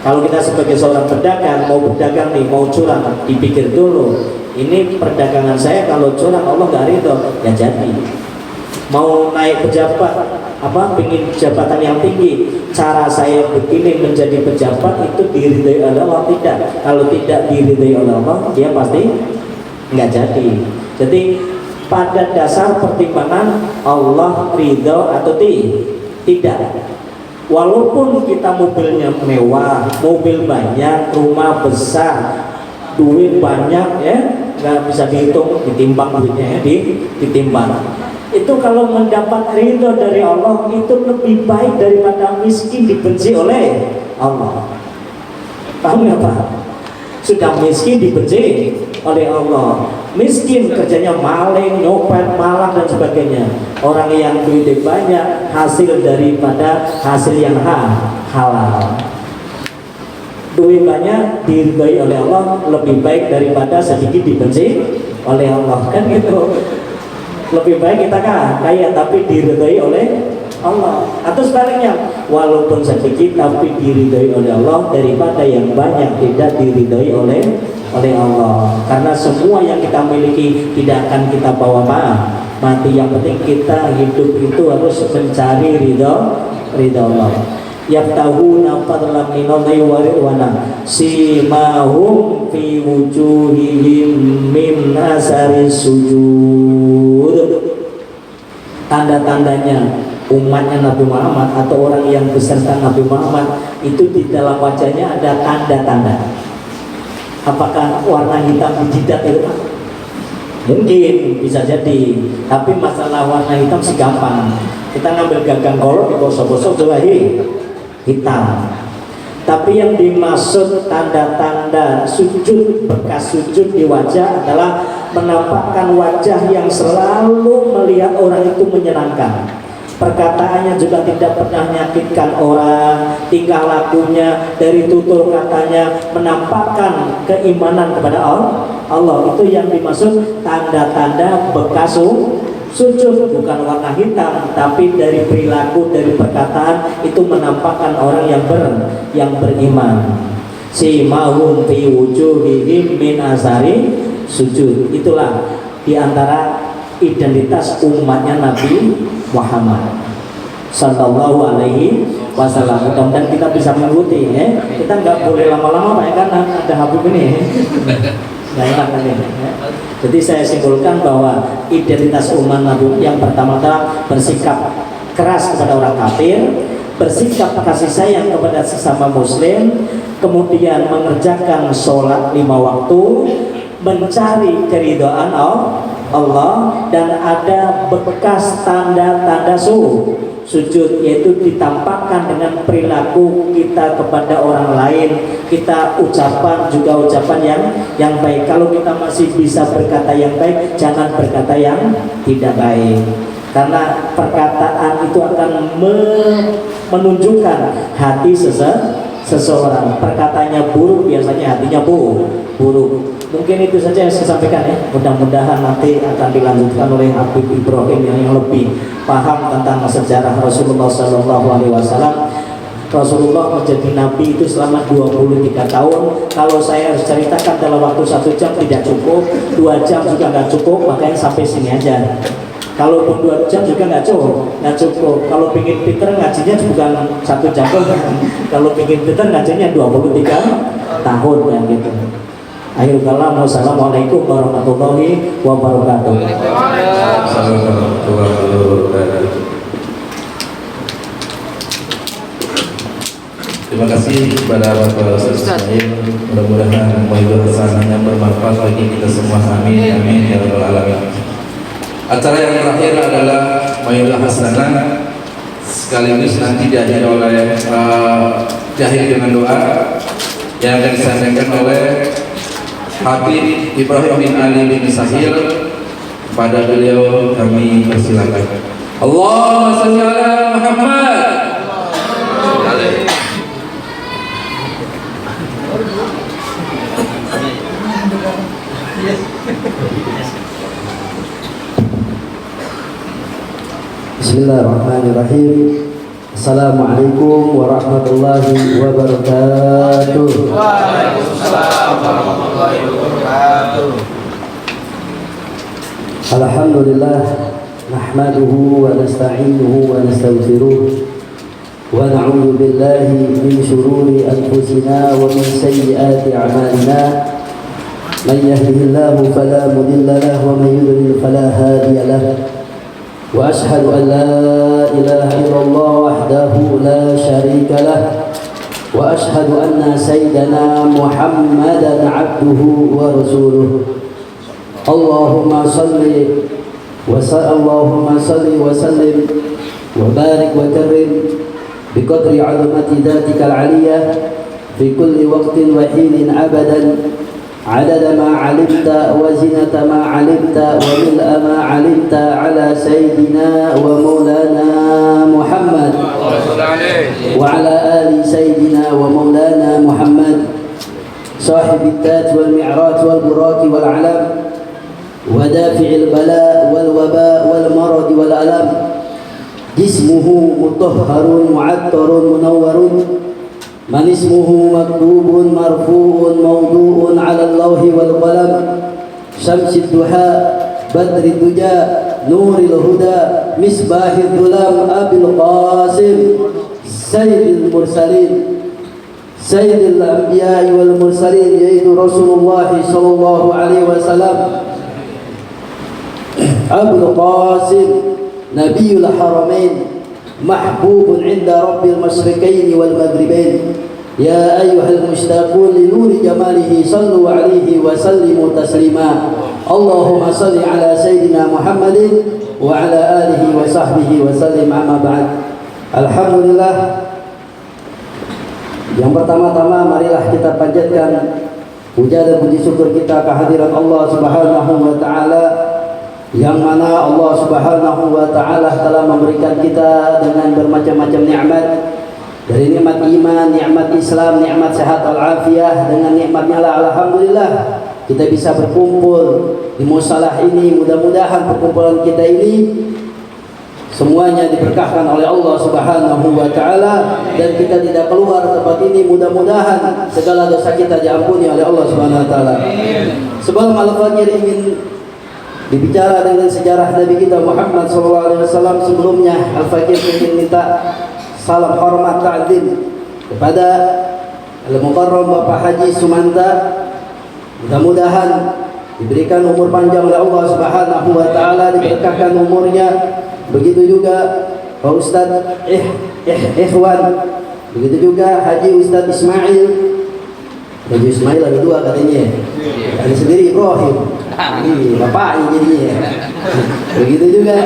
Kalau kita sebagai seorang pedagang, mau berdagang nih, mau curang, dipikir dulu, ini perdagangan saya kalau curang Allah gak ridho, ya jadi. Mau naik pejabat, pingin jabatan yang tinggi, cara saya begini menjadi pejabat itu diridhoi oleh Allah, tidak. Kalau tidak diridhoi oleh Allah, dia pasti nggak jadi. Jadi pada dasar pertimbangan Allah ridho atau tidak. Walaupun kita mobilnya mewah, mobil banyak, rumah besar, duit banyak, ya nggak bisa dihitung, ditimbang duitnya, ya, ditimbang. Itu kalau mendapat ridho dari Allah itu lebih baik daripada miskin dibenci oleh Allah. Paham nggak Pak? Sudah miskin dibenci oleh Allah, miskin kerjanya maling, nyopet, malang dan sebagainya. Orang yang duitnya banyak, hasil daripada hasil yang halal. Duit banyak diridhoi oleh Allah lebih baik daripada sedikit dibenci oleh Allah, kan gitu. Lebih baik kita kaya tapi diridhoi oleh Allah, atau sebaliknya, walaupun sedikit tapi diridhoi oleh Allah daripada yang banyak tidak diridhoi oleh Allah. Karena semua yang kita miliki tidak akan kita bawa mati. Yang penting kita hidup itu harus mencari ridho Allah. Yaftahuna fadlan minallahi wa ridwana simahum fi wujuhihim min asari sujud. Tanda-tandanya umatnya Nabi Muhammad atau orang yang beserta Nabi Muhammad itu di dalam wajahnya ada tanda-tanda. Apakah warna hitam di jidat itu? Mungkin, bisa jadi. Tapi masalah warna hitam sih gampang. Kita ngambil gagang kolor, digosok-gosok coba hitam. Tapi yang dimaksud tanda-tanda sujud, bekas sujud di wajah adalah menampakkan wajah yang selalu melihat orang itu menyenangkan. Perkataannya juga tidak pernah menyakitkan orang, tingkah lakunya dari tutur katanya menampakkan keimanan kepada Allah. Itu yang dimaksud tanda-tanda bekas sujud, bukan warna hitam, tapi dari perilaku, dari perkataan itu menampakkan orang yang beriman. Simahum fi wujuhihim min asari sujud. Itulah diantara identitas umatnya Nabi Muhammad Sallallahu Alaihi Wasallam. Mudah-mudahan kita bisa mengikuti, ya. Kita nggak boleh lama-lama, Pak, ya, karena ada Habib ini. Nggak enak kan ini, ya. Jadi saya simpulkan bahwa identitas umat Nabi yang pertama-tama bersikap keras kepada orang kafir, bersikap kasih sayang kepada sesama Muslim, kemudian mengerjakan sholat 5 waktu, mencari keridhaan Allah, dan ada bekas tanda-tanda sujud, yaitu ditampakkan dengan perilaku kita kepada orang lain. Kita ucapan juga ucapan yang baik. Kalau kita masih bisa berkata yang baik, jangan berkata yang tidak baik, karena perkataan itu akan menunjukkan hati seseorang. Perkataannya buruk biasanya hatinya buruk. Mungkin itu saja yang saya sampaikan, ya. Mudah-mudahan nanti akan dilanjutkan oleh Habib Ibrahim yang lebih paham tentang sejarah Rasulullah SAW. Rasulullah menjadi Nabi itu selama 23 tahun. Kalau saya harus ceritakan dalam waktu 1 jam tidak cukup, 2 jam juga nggak cukup, makanya sampai sini aja. Kalaupun 2 jam juga nggak cukup. Kalau pingin pinter ngajinya bukan 1 jam, kalau pingin pinter ngajinya 23 tahun, ya gitu. Akhirul kalam, wassalamualaikum warahmatullahi wabarakatuh. Terima kasih kepada Bapak Ustaz Ismail. Mudah-mudahan ilmu hasanahnya bermanfaat bagi kita semua. Amin amin ya rabbal alamin. Acara yang terakhir adalah Mailah Hasanah, sekaligus nanti diakhiri dengan doa yang akan disampaikan oleh Habib Ibrahim bin Ali bin Sahil. Pada beliau kami persilakan. Allahumma shalli ala Muhammad. Bismillahirrahmanirrahim. Assalamualaikum warahmatullahi wabarakatuh. Waalaikumsalam warahmatullahi wabarakatuh. Alhamdulillah nahmaduhu wa nasta'inuhu wa nastaghfiruh wa na'udzu billahi min shururi anfusina wa min sayyiati a'malina. Man yahdihillahu fala mudilla lahu wa man yudlil fala hadiya lahu. Wa ashhadu an la ilaha illallah wahdahu la syarika lah. Wa ashhadu anna sayyidana Muhammadan abduhu wa rasuluh. Allahumma salli wa sallim wa barik wa karrim biqadri 'azamati dhatikal 'aliyah fi kulli waqtin wa hinin abadan. عدد ما علمت وزنة ما علمت وملء ما علمت على سيدنا ومولانا محمد وعلى آل سيدنا ومولانا محمد صاحب التاج والمعراج والبراق والعلم ودافع البلاء والوباء والمرض والألم جسمه مطهر معطر منور من اسمه مكتوب مرفوع موضوع على اللوح والقلم شمس الضحى بدر الدجى نور الهدى مصباح الظلام أبي القاسم سيد المرسلين سيد الأنبياء والمرسلين يعيد رسول الله صلى الله عليه وسلم أبو القاسم نبي الحرمين محبوب عند رب المشرقين والمغربين. يا أيها المشتاقون لنور جماله صلوا عليه وسلموا تسليما. اللهم صل على سيدنا محمد وعلى آله وصحبه وسلم. أما بعد. Alhamdulillah. Yang pertama-tama marilah kita panjatkan puja dan puji syukur kita kehadirat Allah Subhanahu wa taala, yang mana Allah Subhanahu wa taala telah memberikan kita dengan bermacam-macam nikmat, dari nikmat iman, nikmat Islam, nikmat sehat al-afiyah. Dengan nikmatnya lah alhamdulillah kita bisa berkumpul di musalah ini. Mudah-mudahan perkumpulan kita ini semuanya diberkahkan oleh Allah Subhanahu wa taala dan kita tidak keluar tempat ini. Mudah-mudahan segala dosa kita diampuni oleh Allah Subhanahu wa taala. Sebelum Al-Fakir ingin dibicara dengan sejarah Nabi kita Muhammad SAW, sebelumnya Al-Fakir ingin minta salam hormat ta'zim kepada Al-Mukarram Bapak Haji Sumanta. Mudah-mudahan diberikan umur panjang oleh Allah Subhanahu wa taala, diberkahkan umurnya. Begitu juga Pak Ustaz Ikhwan, begitu juga Haji Ustaz Ismail. Haji Ismail ada dua katanya, ada sendiri Ibrahim, bapaknya jadinya. Begitu juga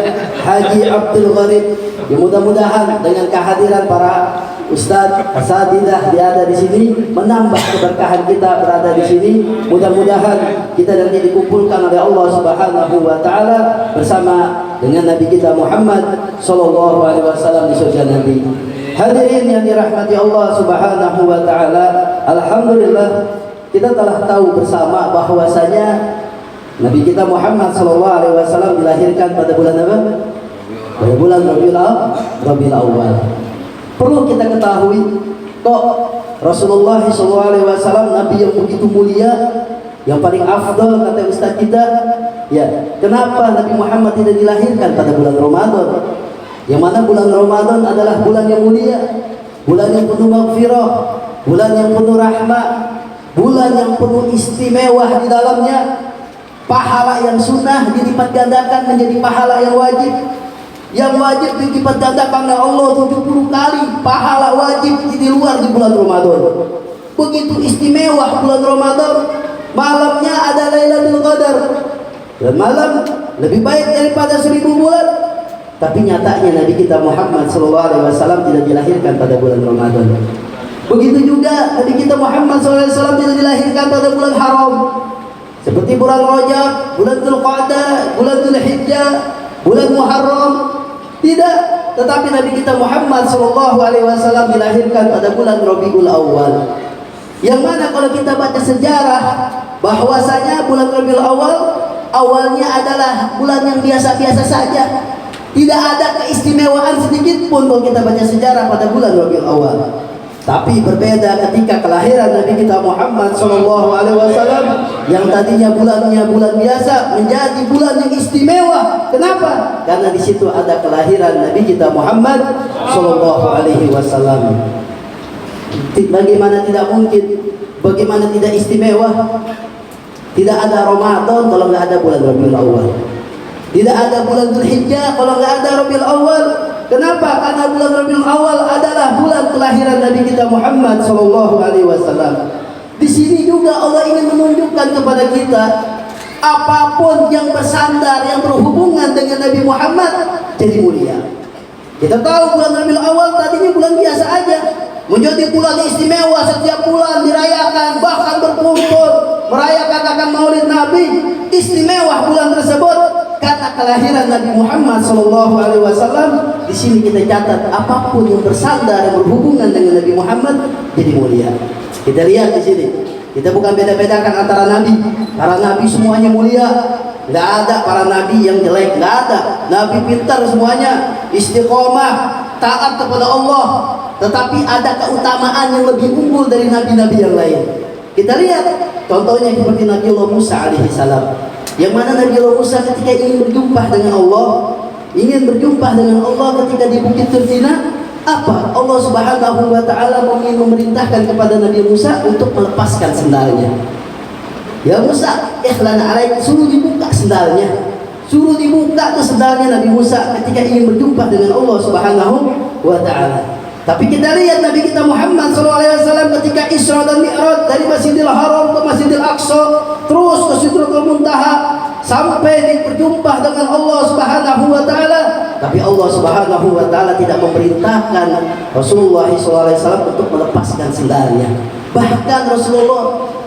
Haji Abdul Gharib. Ya, mudah-mudahan dengan kehadiran para ustaz, asatidzah yang ada di sini menambah keberkahan kita berada di sini. Mudah-mudahan kita nanti dikumpulkan oleh Allah Subhanahu wa taala bersama dengan Nabi kita Muhammad sallallahu alaihi wasallam di surga nanti. Hadirin yang dirahmati Allah Subhanahu wa taala, alhamdulillah kita telah tahu bersama bahwasanya Nabi kita Muhammad sallallahu alaihi wasallam dilahirkan pada bulan apa? Pada bulan Rabiul Awal. Perlu kita ketahui kok Rasulullah sallallahu alaihi wasallam nabi yang begitu mulia, yang paling afdal kata ustaz kita. Ya, kenapa Nabi Muhammad tidak dilahirkan pada bulan Ramadan? Yang mana bulan Ramadan adalah bulan yang mulia, bulan yang penuh maghfirah, bulan yang penuh rahmat, bulan yang penuh istimewa di dalamnya. Pahala yang sunnah dilipat gandakan menjadi pahala yang wajib. Yang wajib dilipat gandakan oleh Allah 70 kali pahala wajib di luar di bulan Ramadan. Begitu istimewa bulan Ramadan. Malamnya ada Lailatul Qadar. Dan malam lebih baik daripada 1000 bulan. Tapi nyatanya Nabi kita Muhammad SAW tidak dilahirkan pada bulan Ramadan. Begitu juga Nabi kita Muhammad SAW tidak dilahirkan pada bulan haram, seperti bulan Rajab, bulan Dzulqa'dah, bulan Dzulhijjah, bulan Muharram. Tidak, tetapi Nabi kita Muhammad SAW dilahirkan pada bulan Rabiul Awal. Yang mana kalau kita baca sejarah bahwasanya bulan Rabiul Awal awalnya adalah bulan yang biasa-biasa saja. Tidak ada keistimewaan sedikit pun kalau kita baca sejarah pada bulan Rabiul Awal. Tapi berbeda ketika kelahiran Nabi kita Muhammad SAW yang tadinya bulannya bulan biasa menjadi bulan yang istimewa. Kenapa? Karena di situ ada kelahiran Nabi kita Muhammad SAW. Bagaimana tidak mungkin? Bagaimana tidak istimewa? Tidak ada Ramadan kalau nggak ada bulan Rabiul Awal. Tidak ada bulan Dzulhijjah kalau nggak ada Rabiul Awal. Kenapa? Karena bulan Rabiul Awal adalah bulan kelahiran Nabi kita Muhammad SAW. Di sini juga Allah ingin menunjukkan kepada kita, apapun yang bersandar, yang berhubungan dengan Nabi Muhammad jadi mulia. Kita tahu bulan Rabiul Awal tadinya bulan biasa aja, menjadi bulan istimewa. Setiap bulan dirayakan, bahkan berkumpul merayakan akan Maulid Nabi. Istimewa bulan tersebut karena kelahiran Nabi Muhammad SAW. Di sini kita catat, apapun yang bersandar, yang berhubungan dengan Nabi Muhammad jadi mulia. Kita lihat di sini, kita bukan beda-bedakan antara nabi. Para nabi semuanya mulia. Nggak ada para nabi yang jelek, nggak ada. Nabi pintar semuanya, istiqomah, taat kepada Allah. Tetapi ada keutamaan yang lebih unggul dari nabi-nabi yang lain. Kita lihat contohnya seperti Nabi Allah Musa alaihissalam, yang mana Nabi Allah Musa ketika ingin berjumpa dengan Allah, ingin berjumpa dengan Allah ketika di Bukit Turtina, apa? Allah Subhanahu wa Ta'ala ingin memerintahkan kepada Nabi Musa untuk melepaskan sendalnya. Ya Musa, ikhlana alaik, suruh dibuka sendalnya. Suruh dibuka tuh sendalnya Nabi Musa ketika ingin berjumpa dengan Allah Subhanahu wa Ta'ala. Tapi kita lihat Nabi kita Muhammad SAW ketika Isra dan Mi'raj dari Masjidil Haram ke Masjidil Aqsa, terus ke Sidratul Muntaha, sampai berjumpa dengan Allah Subhanahu wa Ta'ala. Tapi Allah Subhanahu wa Ta'ala tidak memerintahkan Rasulullah SAW untuk melepaskan sendalnya. Bahkan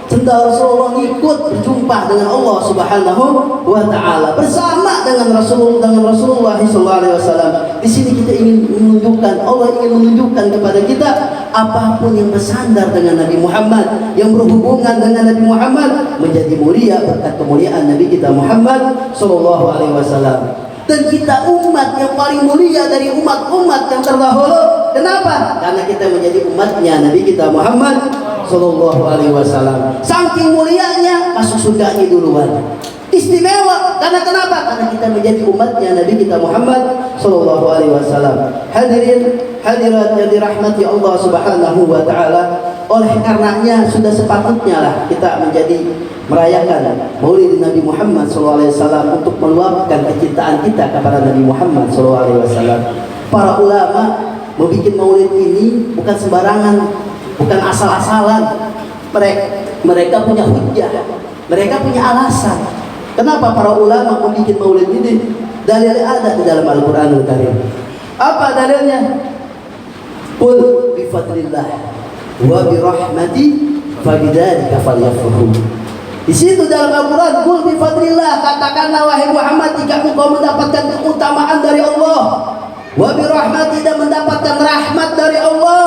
sendal Rasulullah ikut berjumpa dengan Allah Subhanahu wa Ta'ala bersama dengan Rasulullah SAW. Di sini kita ingin menunjukkan, Allah ingin menunjukkan kepada kita, apapun yang bersandar dengan Nabi Muhammad, yang berhubungan dengan Nabi Muhammad menjadi mulia berkat kemuliaan Nabi kita Muhammad SAW. Dan kita umat yang paling mulia dari umat-umat yang terdahulu. Kenapa? Karena kita menjadi umatnya Nabi kita Muhammad SAW. Saking mulianya masuk surganya duluan. Istimewa. Karena kenapa? Karena kita menjadi umatnya Nabi kita Muhammad SAW. Hadirin hadirat yang dirahmati Allah Subhanahu wa Ta'ala. Oleh karenanya sudah sepatutnya lah kita merayakan Maulid Nabi Muhammad SAW untuk meluapkan kecintaan kita kepada Nabi Muhammad SAW. Para ulama membuat Maulid ini bukan sembarangan, bukan asal-asalan. Mereka punya hujjah, mereka punya alasan. Kenapa para ulama membuat Maulid ini? Dalilnya ada di dalam Al-Quranul Karim. Apa dalilnya? Qul bi fadlillah wa bi rahmati fabidzalika falyafrahu. Di situ dalam Al-Quran, qul bi fadlillah, katakanlah wahai Muhammad, jika engkau mendapatkan keutamaan dari Allah, wa bi rahmati, dan mendapatkan rahmat dari Allah,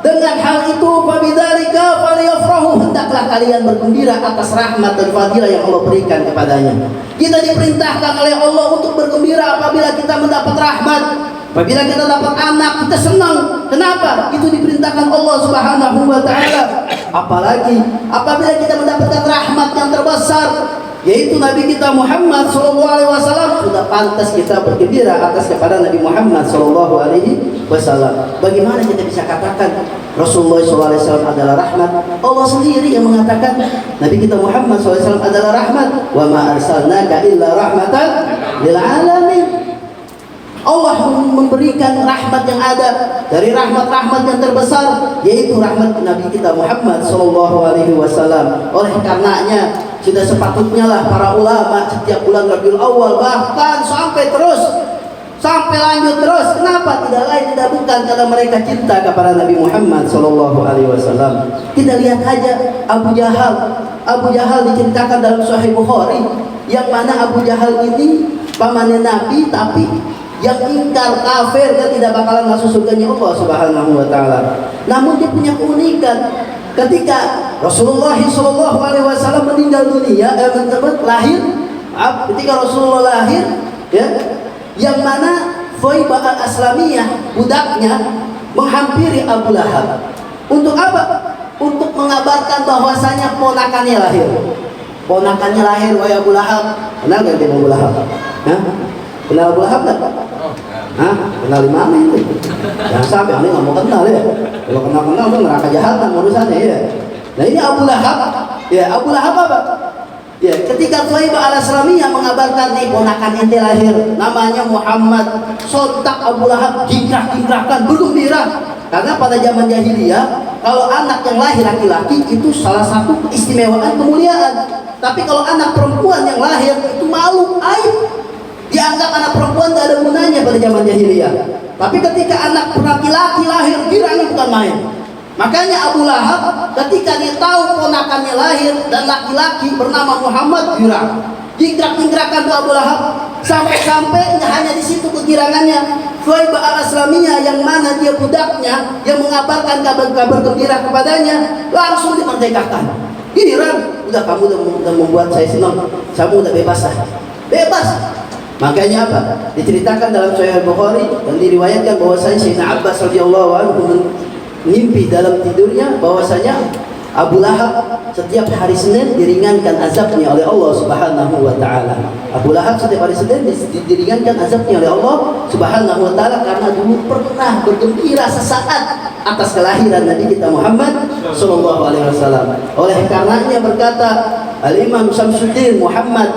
dengan hal itu fabidzalika falyafrahu, hendaklah kalian bergembira atas rahmat dan fadilah yang Allah berikan kepadanya. Kita diperintahkan oleh Allah untuk bergembira apabila kita mendapat rahmat. Apabila kita dapat anak, kita senang. Kenapa? Itu diperintahkan Allah Subhanahu wa Ta'ala. Apalagi apabila kita mendapatkan rahmat yang terbesar, yaitu Nabi kita Muhammad SAW, sudah pantas kita bergembira atas kepada Nabi Muhammad SAW. Bagaimana kita bisa katakan Rasulullah SAW adalah rahmat? Allah sendiri yang mengatakan Nabi kita Muhammad SAW adalah rahmat. Wa ma arsalnaka illa rahmatan lil alamin. Allah memberikan rahmat yang ada dari rahmat-rahmat yang terbesar, yaitu rahmat Nabi kita Muhammad SAW. Oleh karenanya sudah sepatutnya lah para ulama setiap bulan Rabiul Awal, bahkan sampai lanjut terus. Kenapa? Tidak lain tidak bukan karena mereka cinta kepada Nabi Muhammad SAW. Kita lihat aja Abu Jahal diceritakan dalam Sahih Bukhari, yang mana Abu Jahal ini pamannya Nabi, tapi yang ingkar, kafir, dan tidak bakalan masuk surganya Allah Subhanahu wa Ta'ala. Namun dia punya keunikan. Ketika Rasulullah SAW meninggal dunia, lahir, ketika Rasulullah lahir, ya, yang mana Thuwaibah al-Aslamiyah, budaknya, menghampiri Abu Lahab. Untuk apa? Untuk mengabarkan bahwasanya ponakannya lahir. Ponakannya lahir, wahai Abu Lahab. Kenal gak dia Abu Lahab? Hah? Kenal Abu Lahab gak? Hah? Kenal di mana itu? Jangan sampai aneh nggak mau kenal ya. Kalau kenal itu neraka jahanam urusannya ya. Nah ini Abu Lahab. Ya Abu Lahab apa? Ya, ketika Thuwaibah al-Aslamiyah mengabarkan nih ponakan ente lahir, namanya Muhammad, sontak Abu Lahab gingkrak-gingkrakan bergembira. Karena pada zaman jahiliyah, kalau anak yang lahir laki-laki itu salah satu keistimewaan kemuliaan. Tapi kalau anak perempuan yang lahir itu malu, aib. Dianggap anak perempuan gak ada gunanya pada zaman jahiliyah. Tapi ketika anak laki-laki lahir, girangnya bukan main. Makanya Abu Lahab ketika dia tahu ponakannya lahir dan laki-laki bernama Muhammad, girang. Gingkrak-gingkrakan tuh Abu Lahab. Sampai-sampai hanya di situ kegirangannya. Thuwaibah al-Aslamiyah yang mana dia budaknya, yang mengabarkan kabar-kabar gembira kepadanya, langsung dimerdekakan. Girang, udah kamu udah membuat saya senang, kamu udah bebas lah. Bebas. Makanya apa? Diceritakan dalam Sahih Bukhari dan diriwayatkan bahwasanya Sayyidina Abbas radhiyallahu anhu mimpi dalam tidurnya bahwasanya Abu Lahab setiap hari Senin diringankan azabnya oleh Allah Subhanahu wa taala. Abu Lahab setiap hari Senin diringankan azabnya oleh Allah Subhanahu wa taala karena dulu pernah bergembira sesaat atas kelahiran Nabi kita Muhammad sallallahu alaihi wasallam. Oleh karenanya berkata Al-Imam Syamsuddin Muhammad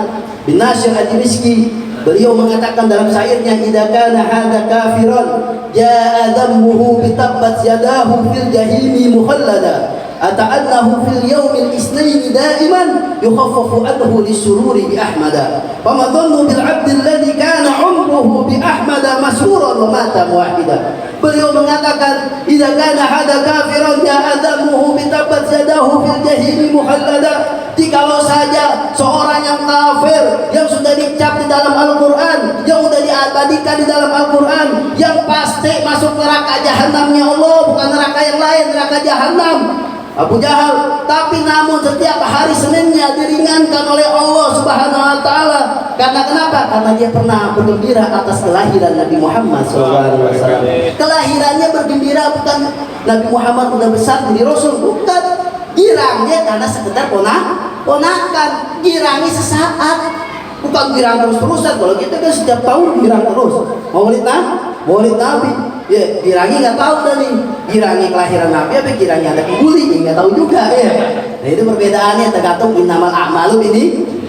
bin Nasir Ad-Dimishqi, beliau mengatakan dalam syairnya, idza kana hadza kafiran jaa dhammuhu bi tabbat yadahu fil jahimi mukhallada ata'annahu fil yawmil isnain daiman yukhaffafu anhu lisururi bi ahmada fama dhannu bil 'abdi alladhi kana 'umruhu bi ahmada masruran wa mata muwahhida. Beliau mengatakan idza kana hadza kafiran jaa dhammuhu bi tabbat yadahu fil jahimi mukhallada. Jikalau saja seorang yang kafir yang sudah dicap di dalam Al-Quran, yang sudah diabadikan di dalam Al-Quran, yang pasti masuk neraka jahanamnya Allah, bukan neraka yang lain, neraka jahanam, Abu Jahal. Tapi namun setiap hari Seninnya diringankan oleh Allah Subhanahu wa taala. Karena kenapa? Karena dia pernah bergembira atas kelahiran Nabi Muhammad SAW. Kelahirannya bergembira bukan Nabi Muhammad sudah besar jadi Rasul, bukan. Girangnya karena sekedar ponakan, girangnya sesaat, bukan girang terus-terusan. Kalau kita kan setiap tahun girang terus. Maulid Nabi, ya girangnya nggak tahu dah nih, girangnya kelahiran Nabi apa girangnya ada kebuli, nggak tahu juga ya. Nah itu perbedaannya tergantung innamal a'malu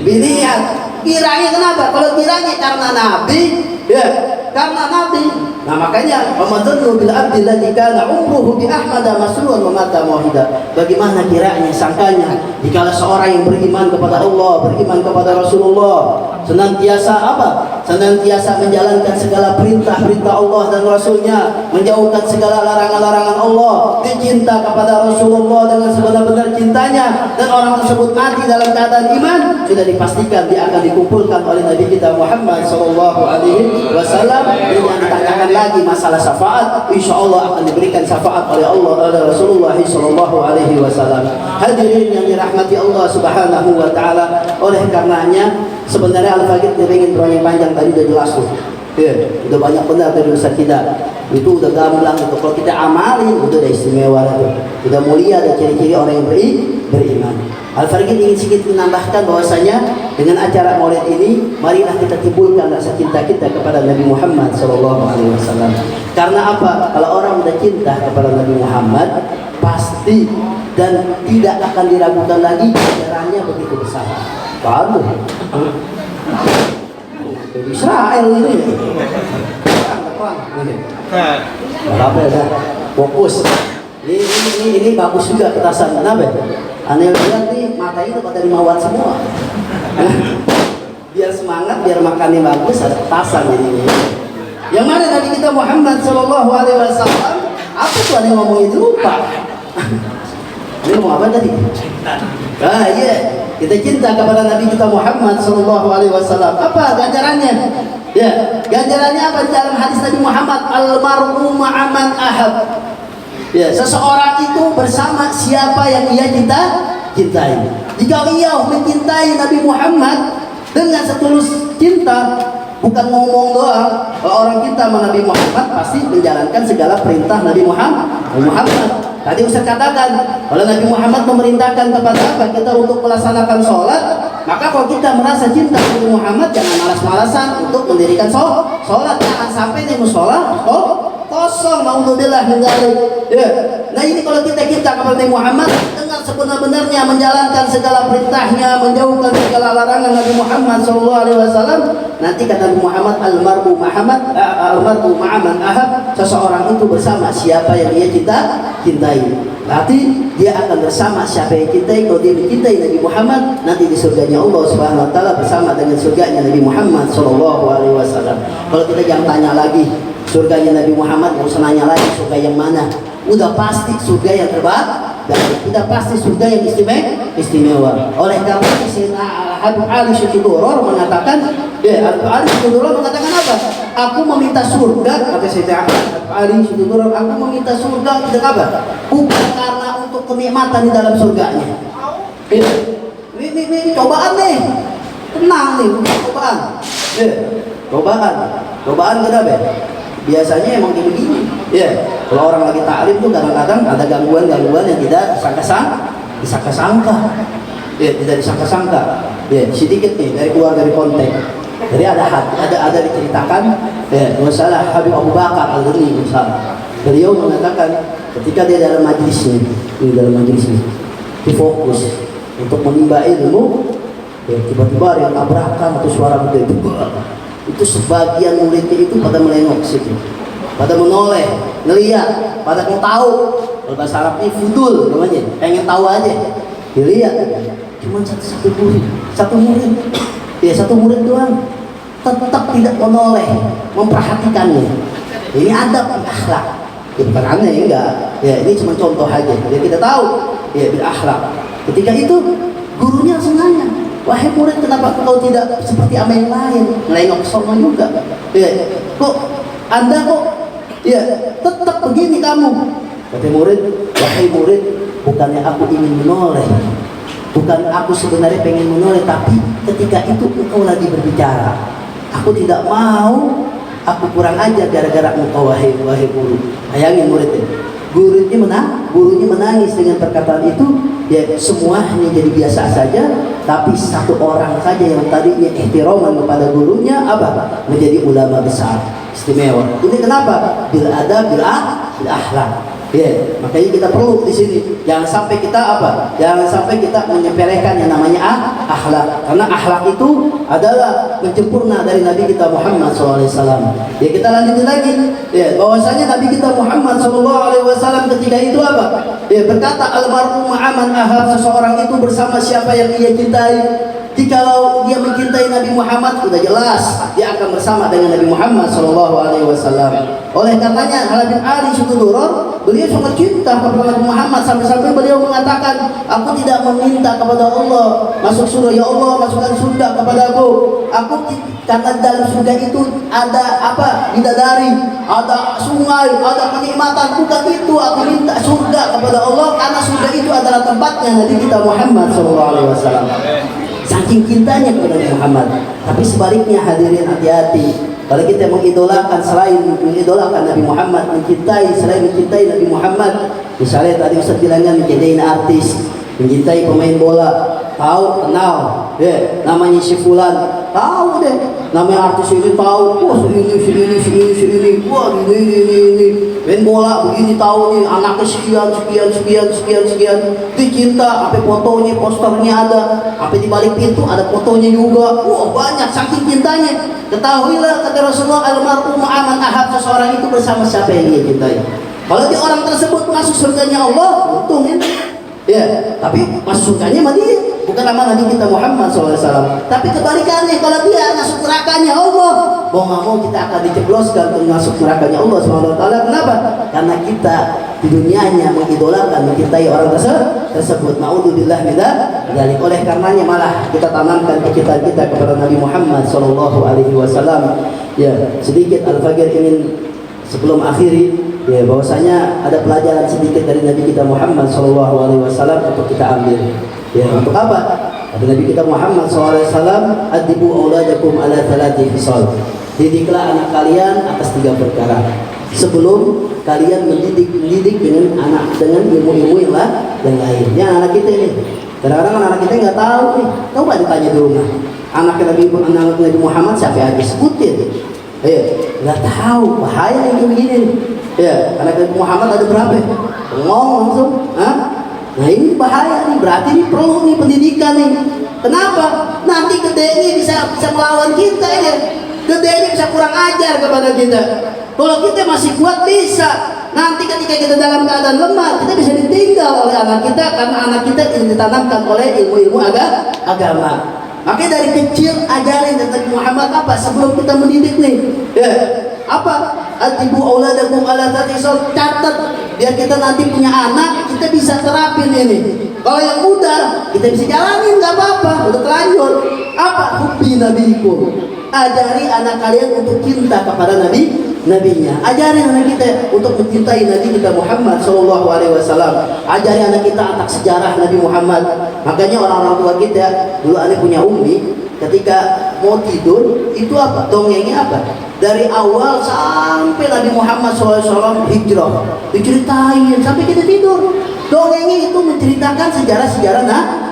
binniyat. Girangnya kenapa? Kalau girangnya karena Nabi, ya karena Nabi. Nah makanya Ramadan bil abdi alladzi kana umruhu bi ahmada masruran wa mata muwahhida. Bagaimana kiranya sangkanya jika seorang yang beriman kepada Allah, beriman kepada Rasulullah, senantiasa apa? Senantiasa menjalankan segala perintah-perintah Allah dan Rasulnya, menjauhkan segala larangan-larangan Allah, dicinta kepada Rasulullah dengan sebenar-benar cintanya, dan orang tersebut mati dalam keadaan iman, sudah dipastikan dia akan dikumpulkan oleh Nabi kita Muhammad sallallahu alaihi wasallam. Jangan ditanyakan lagi masalah syafaat, insya Allah akan diberikan syafaat oleh Allah, oleh Rasulullah sallallahu alaihi wasallam. Hadirin yang dirahmati Allah Subhanahu wa taala, oleh karenanya sebenarnya Al-Faqih tidak ingin panjang tadi udah jelas tuh. Ya, udah banyak benar dari Ustaz kita. Itu udah gamblang itu. Kalau kita amalin udah istimewa itu. Udah mulia, ada ciri-ciri orang yang beriman. Al-Faqih ingin sedikit menambahkan bahwasanya dengan acara Maulid ini, marilah kita timbulkan rasa cinta kita kepada Nabi Muhammad SAW. Karena apa? Kalau orang udah cinta kepada Nabi Muhammad, pasti dan tidak akan diragukan lagi ajarannya begitu besar. Waduh, Israel ini. Apa ya? Fokus. Ini bagus juga petasan. Kenapa? Aneh lihat nih mata itu pada 5 watt semua. Biar semangat, biar makannya bagus, ada petasan ini. Yang mana Nabi kita Muhammad Sallallahu Alaihi Wasallam? Apa tuh aneh ngomong itu lupa? Ini ngomong apa tadi? Ah iya, kita cinta kepada Nabi kita Muhammad Sallallahu Alaihi Wasallam. Apa ganjarannya? Ya, ganjarannya apa dalam hadis Nabi Muhammad? Al-mar'u ma'aman ahab. Ya, seseorang itu bersama siapa yang ia cintai. Jika ia mencintai Nabi Muhammad dengan setulus cinta, bukan ngomong doang. Kalau orang kita sama Nabi Muhammad pasti menjalankan segala perintah Nabi Muhammad. Tadi Ustaz katakan, kalau Nabi Muhammad memerintahkan kepada apa? Kita untuk melaksanakan sholat, maka kalau kita merasa cinta Nabi Muhammad, jangan malas-malasan untuk mendirikan sholat. Jangan sampai di musola kosong, naudzubillah min dzalik. Ya. Nah ini kalau kita kepada Nabi Muhammad dengan sebenar-benarnya menjalankan segala perintahnya, menjauhkan segala larangan Nabi Muhammad SAW, nanti kata Nabi Muhammad, almar'u ma'aman ahab, seseorang itu bersama siapa yang dia cintai. Berarti dia akan bersama siapa yang cintai. Kalau dia mencintai Nabi Muhammad, nanti di surganya Allah Subhanahu wa taala bersama dengan surganya Nabi Muhammad SAW. Kalau kita jangan tanya lagi surganya Nabi Muhammad, nggak usah nanya lagi surga yang mana. Udah pasti surga yang terbaik, dan udah pasti surga yang istimewa. Oleh karena itu Sayyidina Habib Ali Syekhduror mengatakan, Ali Syekhduror mengatakan apa? Aku meminta surga, kata Sayyidina Ali Syekhduror, aku meminta surga tidak apa? Bukan karena untuk kenikmatan di dalam surganya. Ini cobaan nih, tenang nih, cobaan. Cobaan kenapa? Biasanya emang kayak begini. Kalau orang lagi taklim tuh kadang-kadang ada gangguan-gangguan yang tidak disangka-sangka. Tidak disangka-sangka. Sedikit nih keluar dari konteks. Jadi ada diceritakan, masalah Habib Abu Bakar Al-Ghani misalnya. Beliau mengatakan ketika dia dalam majlisnya, difokus untuk menimba ilmu, tiba-tiba ada yang tabrakan atau suara gede. Itu sebagian muridnya itu pada melengok situ, pada menoleh, ngeliat, pada mau tahu. Kalau bahasa Arabnya fudul namanya, pengen tahu aja. Dilihat, cuma satu murid doang, tetap tidak menoleh, memperhatikannya. Ini adab, akhlak. Bukan aneh, enggak. Ini cuma contoh aja. Jadi kita tahu, bil akhlak. Ketika itu gurunya langsung nanya, wahai murid, kenapa kau tidak seperti ama yang lain? Melengok sama juga. Kok Anda tetap begini kamu? Kata murid, wahai murid, bukannya aku ingin menoleh, bukan aku sebenarnya pengen menoleh, tapi ketika itu engkau lagi berbicara, aku tidak mau, aku kurang aja gara-gara engkau wahai guru. Bayangin muridnya. Gurunya menangis dengan perkataan itu. Semuanya jadi biasa saja, tapi satu orang saja yang tadinya ihtiraman kepada gurunya menjadi ulama besar, istimewa. Ini kenapa? Bil adab, bil akhlak. Makanya kita perlu di sini jangan sampai kita menyepelekan yang namanya akhlak, karena akhlak itu adalah penyempurna dari Nabi kita Muhammad SAW. Kita lanjutin lagi, bahwasanya Nabi kita Muhammad SAW ketika itu berkata, almarhum ma'aman ahab, seseorang itu bersama siapa yang ia cintai. Jikalau dia mencintai Nabi Muhammad, sudah jelas dia akan bersama dengan Nabi Muhammad SAW. Oleh karenanya Habib Ali Syekhduror, beliau sangat cinta kepada Nabi Muhammad sampai-sampai beliau mengatakan, aku tidak meminta kepada Allah masuk surga, ya Allah masukkan surga kepadaku. Karena dalam surga itu ada bidadari, ada sungai, ada kenikmatan. Bukan itu aku minta surga kepada Allah, karena surga itu adalah tempatnya Nabi kita Muhammad SAW. Saking cintanya kepada Muhammad. Tapi sebaliknya hadirin, hati-hati. Kalau kita mengidolakan selain mengidolakan Nabi Muhammad, selain mencintai Nabi Muhammad, misalnya tadi Ustaz bilangnya mencintai artis, mencintai pemain bola, kenal, namanya si Fulan, tahu deh, namanya artis ini tahu, ini, wah ini, main bola begini tahu nih, anaknya sekian, dicinta, sampai fotonya, posternya ada, sampai di balik pintu ada fotonya juga, wah banyak, saking cintanya. Ketahuilah kata Rasulullah, almarhum ma'aman ahab, seseorang itu bersama siapa yang dia cintai. Kalau dia orang tersebut masuk surganya Allah, untung tapi masuk surganya sama dia, bukan sama Nabi kita Muhammad SAW. Tapi kebalikannya, kalau dia masuk nerakanya Allah, mau nggak mau kita akan dijebloskan untuk masuk nerakanya Allah SWT. Kenapa? Karena kita di dunianya mengidolakan, mencintai orang tersebut. Naudzubillah min dzalik. Oleh karenanya malah kita tanamkan kecintaan kita kepada Nabi Muhammad SAW. Sedikit Al-Fagir ingin sebelum akhiri, bahwasanya ada pelajaran sedikit dari Nabi kita Muhammad SAW untuk kita ambil. Untuk apa? Kata Nabi kita Muhammad SAW, adibu auladakum ala thalathi fisal. Didiklah anak kalian atas 3 perkara sebelum kalian mendidik dengan ilmu-ilmu yang lain. Ya anak kita ini, kadang-kadang anak kita nggak tahu nih. Coba ditanya di rumah, anak Nabi Muhammad siapa aja sebutin. Nggak tahu, bahaya nih begini nih. Ya, anak Nabi Muhammad ada berapa? Ngomong langsung, Nah ini bahaya nih, berarti ini perlu nih pendidikan nih. Kenapa? Nanti gedenya bisa melawan kita ya. Gedenya bisa kurang ajar kepada kita. Kalau kita masih kuat bisa. Nanti ketika kita dalam keadaan lemah, kita bisa ditinggal oleh anak kita karena anak kita ditanamkan oleh ilmu-ilmu agama. Makanya dari kecil ajarin tentang Muhammad apa sebelum kita mendidik nih. Ya, apa? Atibu auladakum ala tatisal, catat biar kita nanti punya anak kita bisa terapin ini. Kalau yang muda kita bisa jalanin nggak apa-apa, udah terlanjur. Apa? Hubbi nabikum. Ajari anak kalian untuk cinta kepada nabinya. Ajari anak kita untuk mencintai Nabi kita Muhammad Shallallahu Alaihi Wasallam. Ajari anak kita atas sejarah Nabi Muhammad. Makanya orang-orang tua kita dulu aneh punya umi, ketika mau tidur itu apa? Dongengnya apa? Dari awal sampai Nabi Muhammad SAW hijrah diceritain sampai kita tidur. Dongengnya itu menceritakan sejarah-sejarah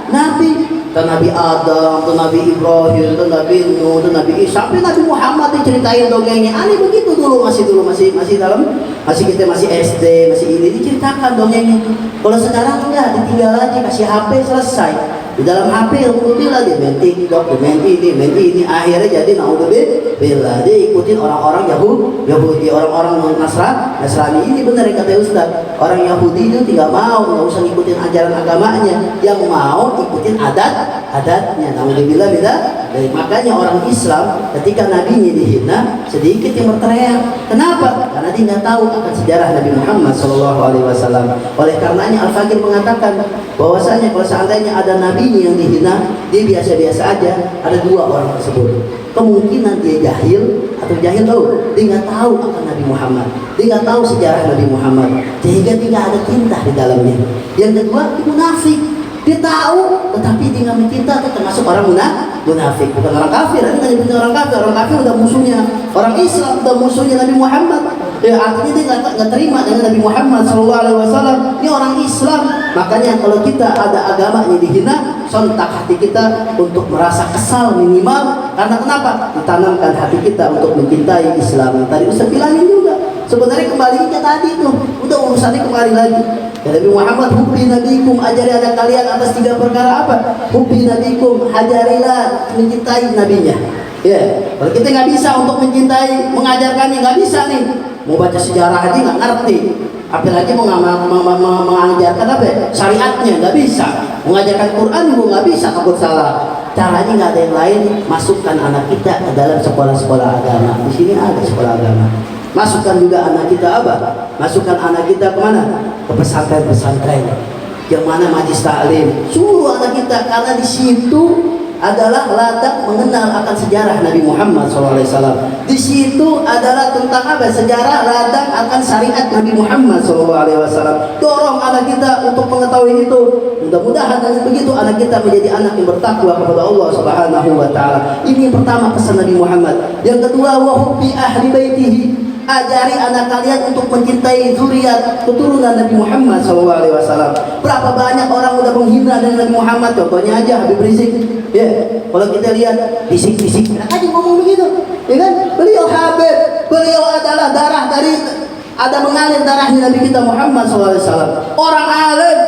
Nabi. Dan Nabi Adam, dan Nabi Ibrahim, dan Nabi Nuh, dan Nabi Isa, sampai Nabi Muhammad diceritain dongengnya. Aneh begitu dulu masih kita masih SD, masih ini diceritakan dongengnya. Kalau sekarang enggak, ditinggal aja, kasih HP selesai. Di dalam HP alhamdulillah dia main TikTok, dia main ini, akhirnya jadi naudzubillah dia ikutin orang-orang Yahudi, orang-orang Nasrani. Ini benar yang kata Ustaz, orang Yahudi itu tidak mau, nggak usah ngikutin ajaran agamanya, yang mau ikutin adatnya. Naudzubillah beda. Makanya orang Islam ketika nabinya dihina sedikit yang berteriak. Kenapa? Karena dia nggak tahu akan sejarah Nabi Muhammad SAW. Oleh karenanya Al-Fakir mengatakan bahwasanya kalau seandainya ada nabinya yang dihina, dia biasa-biasa aja. Ada 2 orang tersebut. Kemungkinan dia jahil atau jahil tahu, dia nggak tahu akan Nabi Muhammad, dia nggak tahu sejarah Nabi Muhammad, sehingga dia nggak ada cinta di dalamnya. Yang kedua, dia munafik. Dia tahu, tetapi dia nggak mencinta, itu termasuk orang munafik, bukan orang kafir. Ini kan bukan orang kafir. Orang kafir udah musuhnya orang Islam, udah musuhnya Nabi Muhammad. Ya, artinya dia nggak terima dengan Nabi Muhammad SAW. Ini orang Islam. Makanya kalau kita ada agama yang dihina, sontak hati kita untuk merasa kesal minimal. Karena kenapa? Ditanamkan hati kita untuk mencintai Islam. Tadi Ustaz bilangin juga. Sebenarnya kembalinya tadi tuh, udah urusannya kembali lagi. Ya, Nabi Muhammad, hubbi nabikum, ajari anak kalian atas 3 perkara apa? Hubbi nabikum, ajarilah mencintai nabinya. Ya, kalau kita nggak bisa untuk mencintai, mengajarkannya nggak bisa nih. Mau baca sejarah aja nggak ngerti, apalagi mau mengajarkan apa? Syariatnya nggak bisa. Mengajarkan Quran juga nggak bisa, takut salah. Caranya nggak ada yang lain, masukkan anak kita ke dalam sekolah-sekolah agama. Di sini ada sekolah agama. Masukkan juga anak kita apa? Masukkan anak kita kemana? Ke pesantren-pesantren. Yang mana majlis taklim. Suruh anak kita, karena di situ adalah ladang mengenal akan sejarah Nabi Muhammad SAW. Di situ adalah tentang apa? Sejarah ladang akan syariat Nabi Muhammad SAW. Dorong anak kita untuk mengetahui itu. Mudah-mudahan dengan begitu anak kita menjadi anak yang bertakwa kepada Allah Subhanahu wa taala. Ini yang pertama pesan Nabi Muhammad. Yang kedua, wa hubbi ahli baitihi. Ajari anak kalian untuk mencintai zuriat keturunan Nabi Muhammad SAW. Berapa banyak orang udah menghina dengan Nabi Muhammad. Contohnya aja Habib Rizik. Ya, kalau kita lihat fisik aja ngomong begitu, ya kan? Beliau Habib, beliau adalah darah dari, ada mengalir darahnya Nabi kita Muhammad SAW. Orang alim,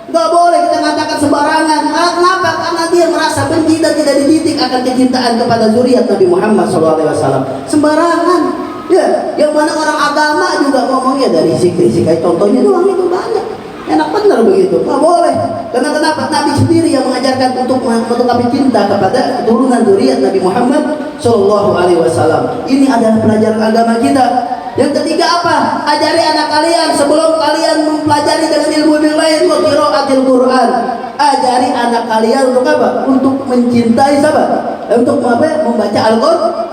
nggak boleh kita katakan sembarangan. Kenapa? Karena dia merasa benci dan tidak dididik akan kecintaan kepada zuriat Nabi Muhammad SAW. Sembarangan. Ya, yang mana orang agama juga ngomongnya dari risik kayak contohnya doang itu banyak. Enak benar begitu, nggak boleh. Karena kenapa? Nabi sendiri yang mengajarkan untuk kami cinta kepada keturunan zuriat Nabi Muhammad Shallallahu Alaihi Wasallam. Ini adalah pelajaran agama kita. Yang ketiga apa? Ajari anak kalian sebelum kalian mempelajari dengan ilmu lain, qiraatil Quran. Ajari anak kalian untuk apa? Untuk mencintai siapa? Untuk apa? Membaca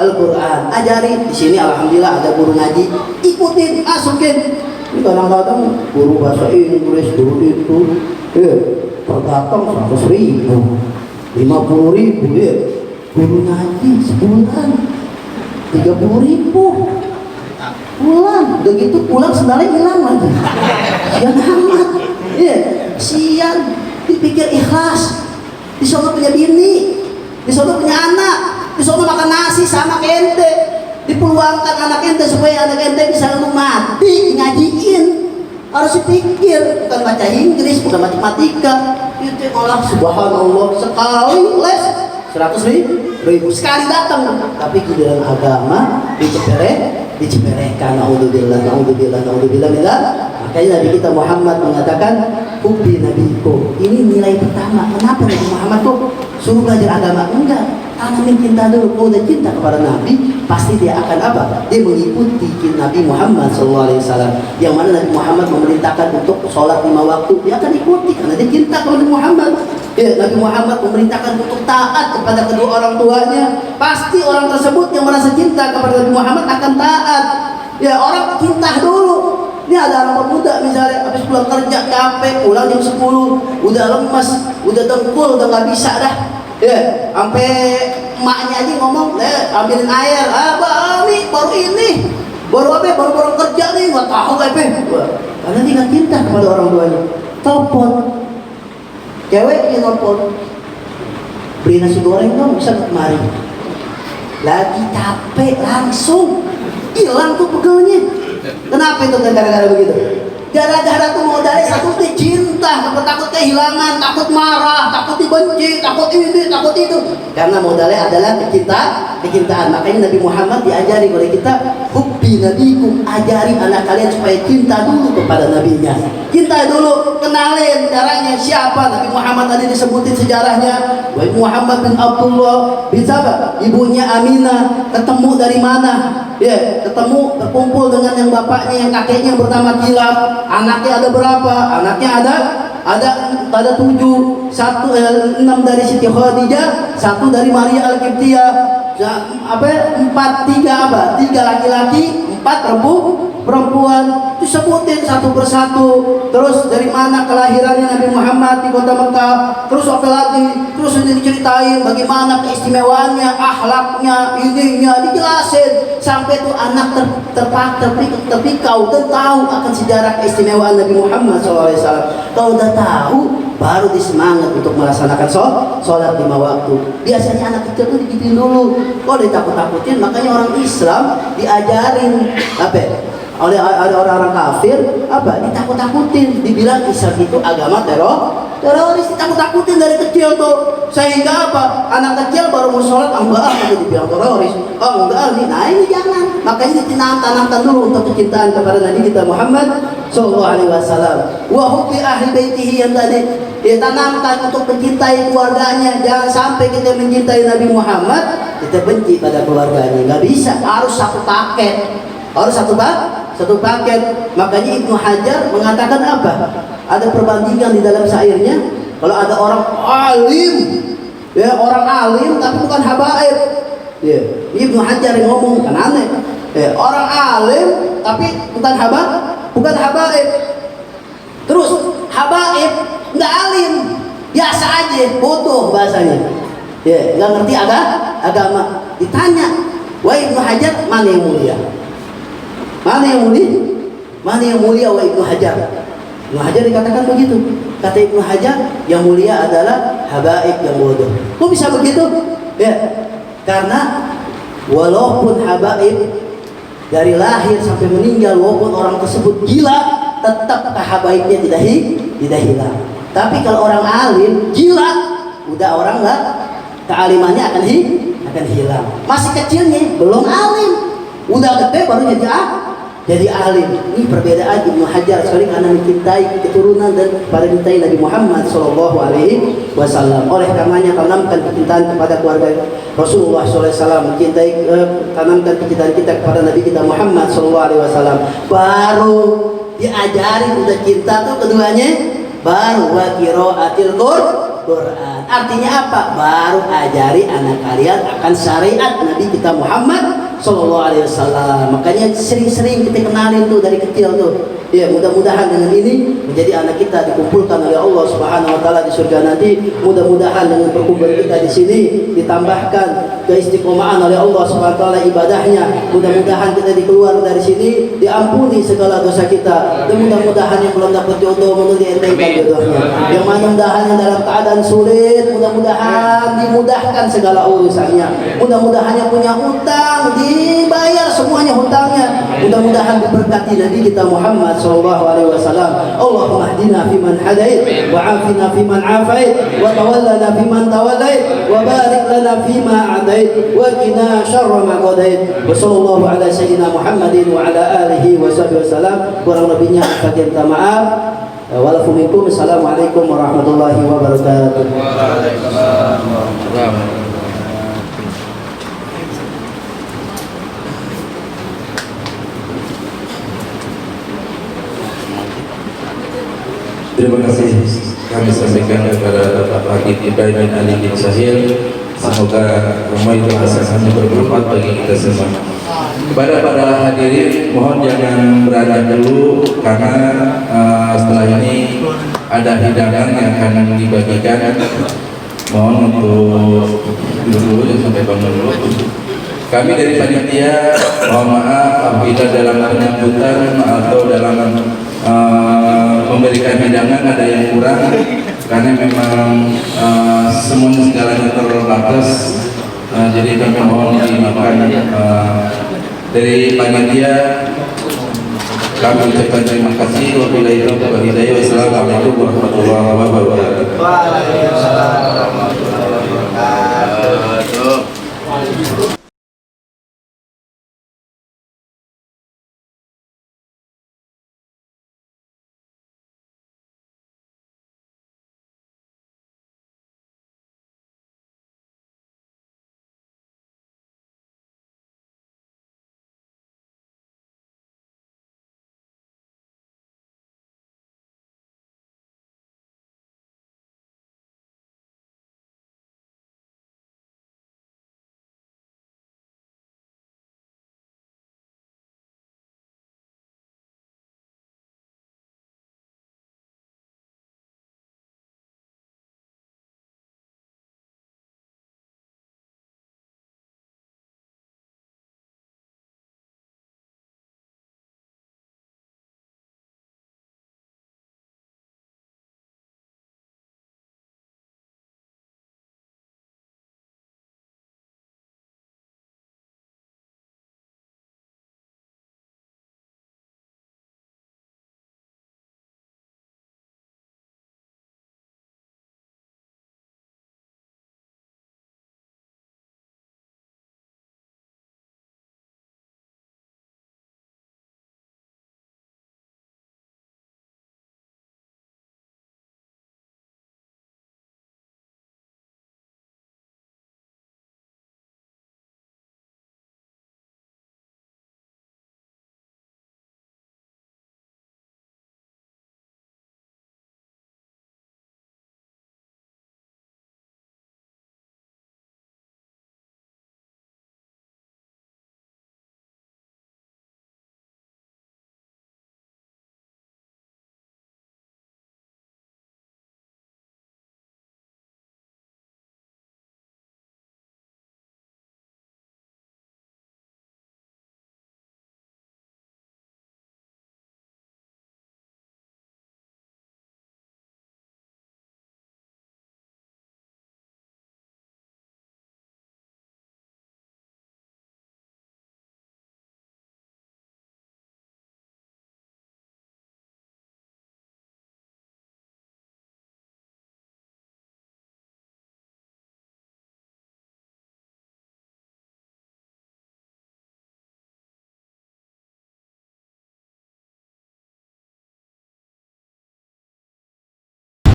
Al-Quran. Ajari. Di sini alhamdulillah ada guru ngaji. Ikutin, masukin. Ini kadang-kadang guru bahasa Inggris, guru itu, per datang 100.000. 50.000 ya. Guru ngaji sebulan 30.000 pulang. Udah gitu pulang sendalnya hilang lagi. Sian amat. Iya, sian. Dipikir ikhlas. Di sana punya bini, di sana punya anak, di sana makan nasi sama ente. Dipeluangkan anak ente supaya anak ente bisa mati ngajiin. Harus dipikir, bukan baca Inggris, bukan matematika. Itu malah subhanallah sekali les 100.000 sekali datang, tapi giliran agama diceperehkan. Naudzubillah. Makanya Nabi kita Muhammad mengatakan hubbi nabiku. Ini nilai pertama. Kenapa Nabi Muhammad kok suruh belajar agama? Enggak, tanamin cinta dulu. Kalau udah cinta kepada Nabi, pasti dia akan apa? Dia mengikuti Nabi Muhammad SAW. Yang mana Nabi Muhammad memerintahkan untuk sholat 5 waktu, dia akan ikuti karena dia cinta kepada Nabi Muhammad. Ya, Nabi Muhammad memerintahkan untuk taat kepada kedua orang tuanya. Pasti orang tersebut yang merasa cinta kepada Nabi Muhammad akan taat. Ya, orang cinta dulu. Ini ada anak pemuda misalnya habis pulang kerja capek, pulang jam 10, udah lemas, udah dengkul, udah nggak bisa dah. Ya, sampai emaknya aja ngomong, ambilin air. Abah, baru kerja nih, nggak tahu karena dia nggak cinta kepada orang tuanya. Telepon, ceweknya telepon, beli nasi goreng dong, bisa kemari. Lagi capek, langsung hilang tuh pegelnya. Kenapa itu gara-gara begitu? Gara-gara tuh modalnya satu tuh cinta, takut kehilangan, takut marah, takut dibenci, takut ini, takut itu. Karena modalnya adalah kecintaan. Makanya Nabi Muhammad diajari oleh kita, hubbi nabikum, ajari anak kalian supaya cinta dulu kepada nabinya. Cinta dulu, kenalin caranya siapa Nabi Muhammad, tadi disebutin sejarahnya. Nabi Muhammad bin Abdullah bin siapa? Ibunya Aminah. Ketemu dari mana? Ya, ketemu berkumpul dengan yang bapaknya, yang kakeknya yang bernama Kilab. Anaknya ada berapa? Anaknya ada 7. 6 dari Siti Khadijah, 1 dari Maria Al-Qibtiyah. 3 laki-laki, 4 perempuan. Disebutin satu persatu. Terus dari mana kelahirannya Nabi Muhammad di kota Mekah. Terus apa lagi? Terus diceritain bagaimana keistimewaannya, akhlaknya, ininya, dijelasin sampai tuh anak terpikau dan tahu akan sejarah keistimewaan Nabi Muhammad SAW. Kalau udah tahu, baru disemangat untuk melaksanakan sholat 5 waktu. Biasanya anak kecil tuh digituin dulu. Kalau ditakut-takutin, makanya orang Islam diajarin oleh orang-orang kafir ditakut-takutin, dibilang Islam itu agama teroris, ditakut-takutin dari kecil tuh, sehingga anak kecil baru mau sholat enggak dibilang teroris, enggak ini jangan. Makanya ditanamkan dulu untuk kecintaan kepada Nabi kita Muhammad SAW. Wa hubbi ahli baitihi, yang tadi ditanamkan untuk mencintai keluarganya. Jangan sampai kita mencintai Nabi Muhammad kita benci pada keluarganya, nggak bisa, harus satu paket. Makanya Ibnu Hajar mengatakan ada perbandingan di dalam syairnya. Kalau ada orang alim, ya orang alim tapi bukan habaib, ya Ibnu Hajar yang ngomong, kan aneh. Ya, orang alim tapi bukan habaib. Terus habaib nggak alim, biasa aja, bodoh bahasanya. Ya, nggak ngerti agama. Ditanya, wah Ibnu Hajar mana yang mulia? Mana yang mulia wa Ibnu Hajar? Ibnu Hajar dikatakan begitu. Kata Ibnu Hajar, yang mulia adalah habaib yang bodoh. Kok bisa begitu? Ya, karena walaupun habaib dari lahir sampai meninggal, walaupun orang tersebut gila, tetap habaibnya tidak hilang. Tapi kalau orang alim gila, udah orang nggak, kealimannya akan hilang. Masih kecilnya belum alim, udah gede baru jadi alim. Ini perbedaan Ibnu Hajar sekali karena mencintai keturunan dan pada mencintai Nabi Muhammad SAW. Oleh karenanya tanamkan kecintaan kepada keluarga Rasulullah SAW, tanamkan kecintaan kita kepada Nabi kita Muhammad SAW. Baru diajari udah cinta tuh keduanya, baru wa qiraatil Quran. Artinya apa? Baru ajari anak kalian akan syariat Nabi kita Muhammad SAW. Makanya sering-sering kita kenalin tuh dari kecil tuh. Ya, mudah-mudahan dengan ini menjadi anak kita dikumpulkan oleh Allah Subhanahu wa taala di surga nanti. Mudah-mudahan dengan perkumpulan kita di sini ditambahkan keistiqomahan oleh Allah Subhanahu wa taala ibadahnya. Mudah-mudahan kita dikeluar dari sini diampuni segala dosa kita. Dan mudah-mudahan yang belum dapat jodoh menurut dientengkan jodohnya. Yang mudah-mudahan yang dalam keadaan sulit, mudah-mudahan dimudahkan segala urusannya. Mudah-mudahan yang punya hutang dibayar semuanya hutangnya. Mudah-mudahan diberkati Nabi kita Muhammad sallallahu alaihi wasallam. Allahumma hdina fiman hadait wa afina fiman afait wa tawallana fiman tawallait wa barik lana fima adait wa qina syarra ma qadait. Wa sallallahu ala sayyidina Muhammadin wa ala alihi wa sahbihi wasallam. Kurang lebihnya saya minta maaf. Walafumikum. Assalamualaikum warahmatullahi wabarakatuh. Waalaikumsalam warahmatullahi wabarakatuh. Terima kasih kami sampaikan kepada Bapak Hakib Ibrahim bin Ali bin Syahil. Semoga rumah itu hasanahnya bermanfaat bagi kita semua. Kepada para hadirin, mohon jangan berada dulu karena setelah ini ada hidangan yang akan dibagikan. Mohon untuk dulu dan sampai bangun dulu. Kami dari panitia mohon maaf apabila dalam penyambutan atau dalam memberikan hidangan ada yang kurang karena memang semuanya segalanya terbatas. Jadi kami mohon dimaafkan. Dari panitia kami ucapkan terima kasih. Wabillahi taufiq wal hidayah. Wassalamualaikum warahmatullahi wabarakatuh. Waalaikumsalam.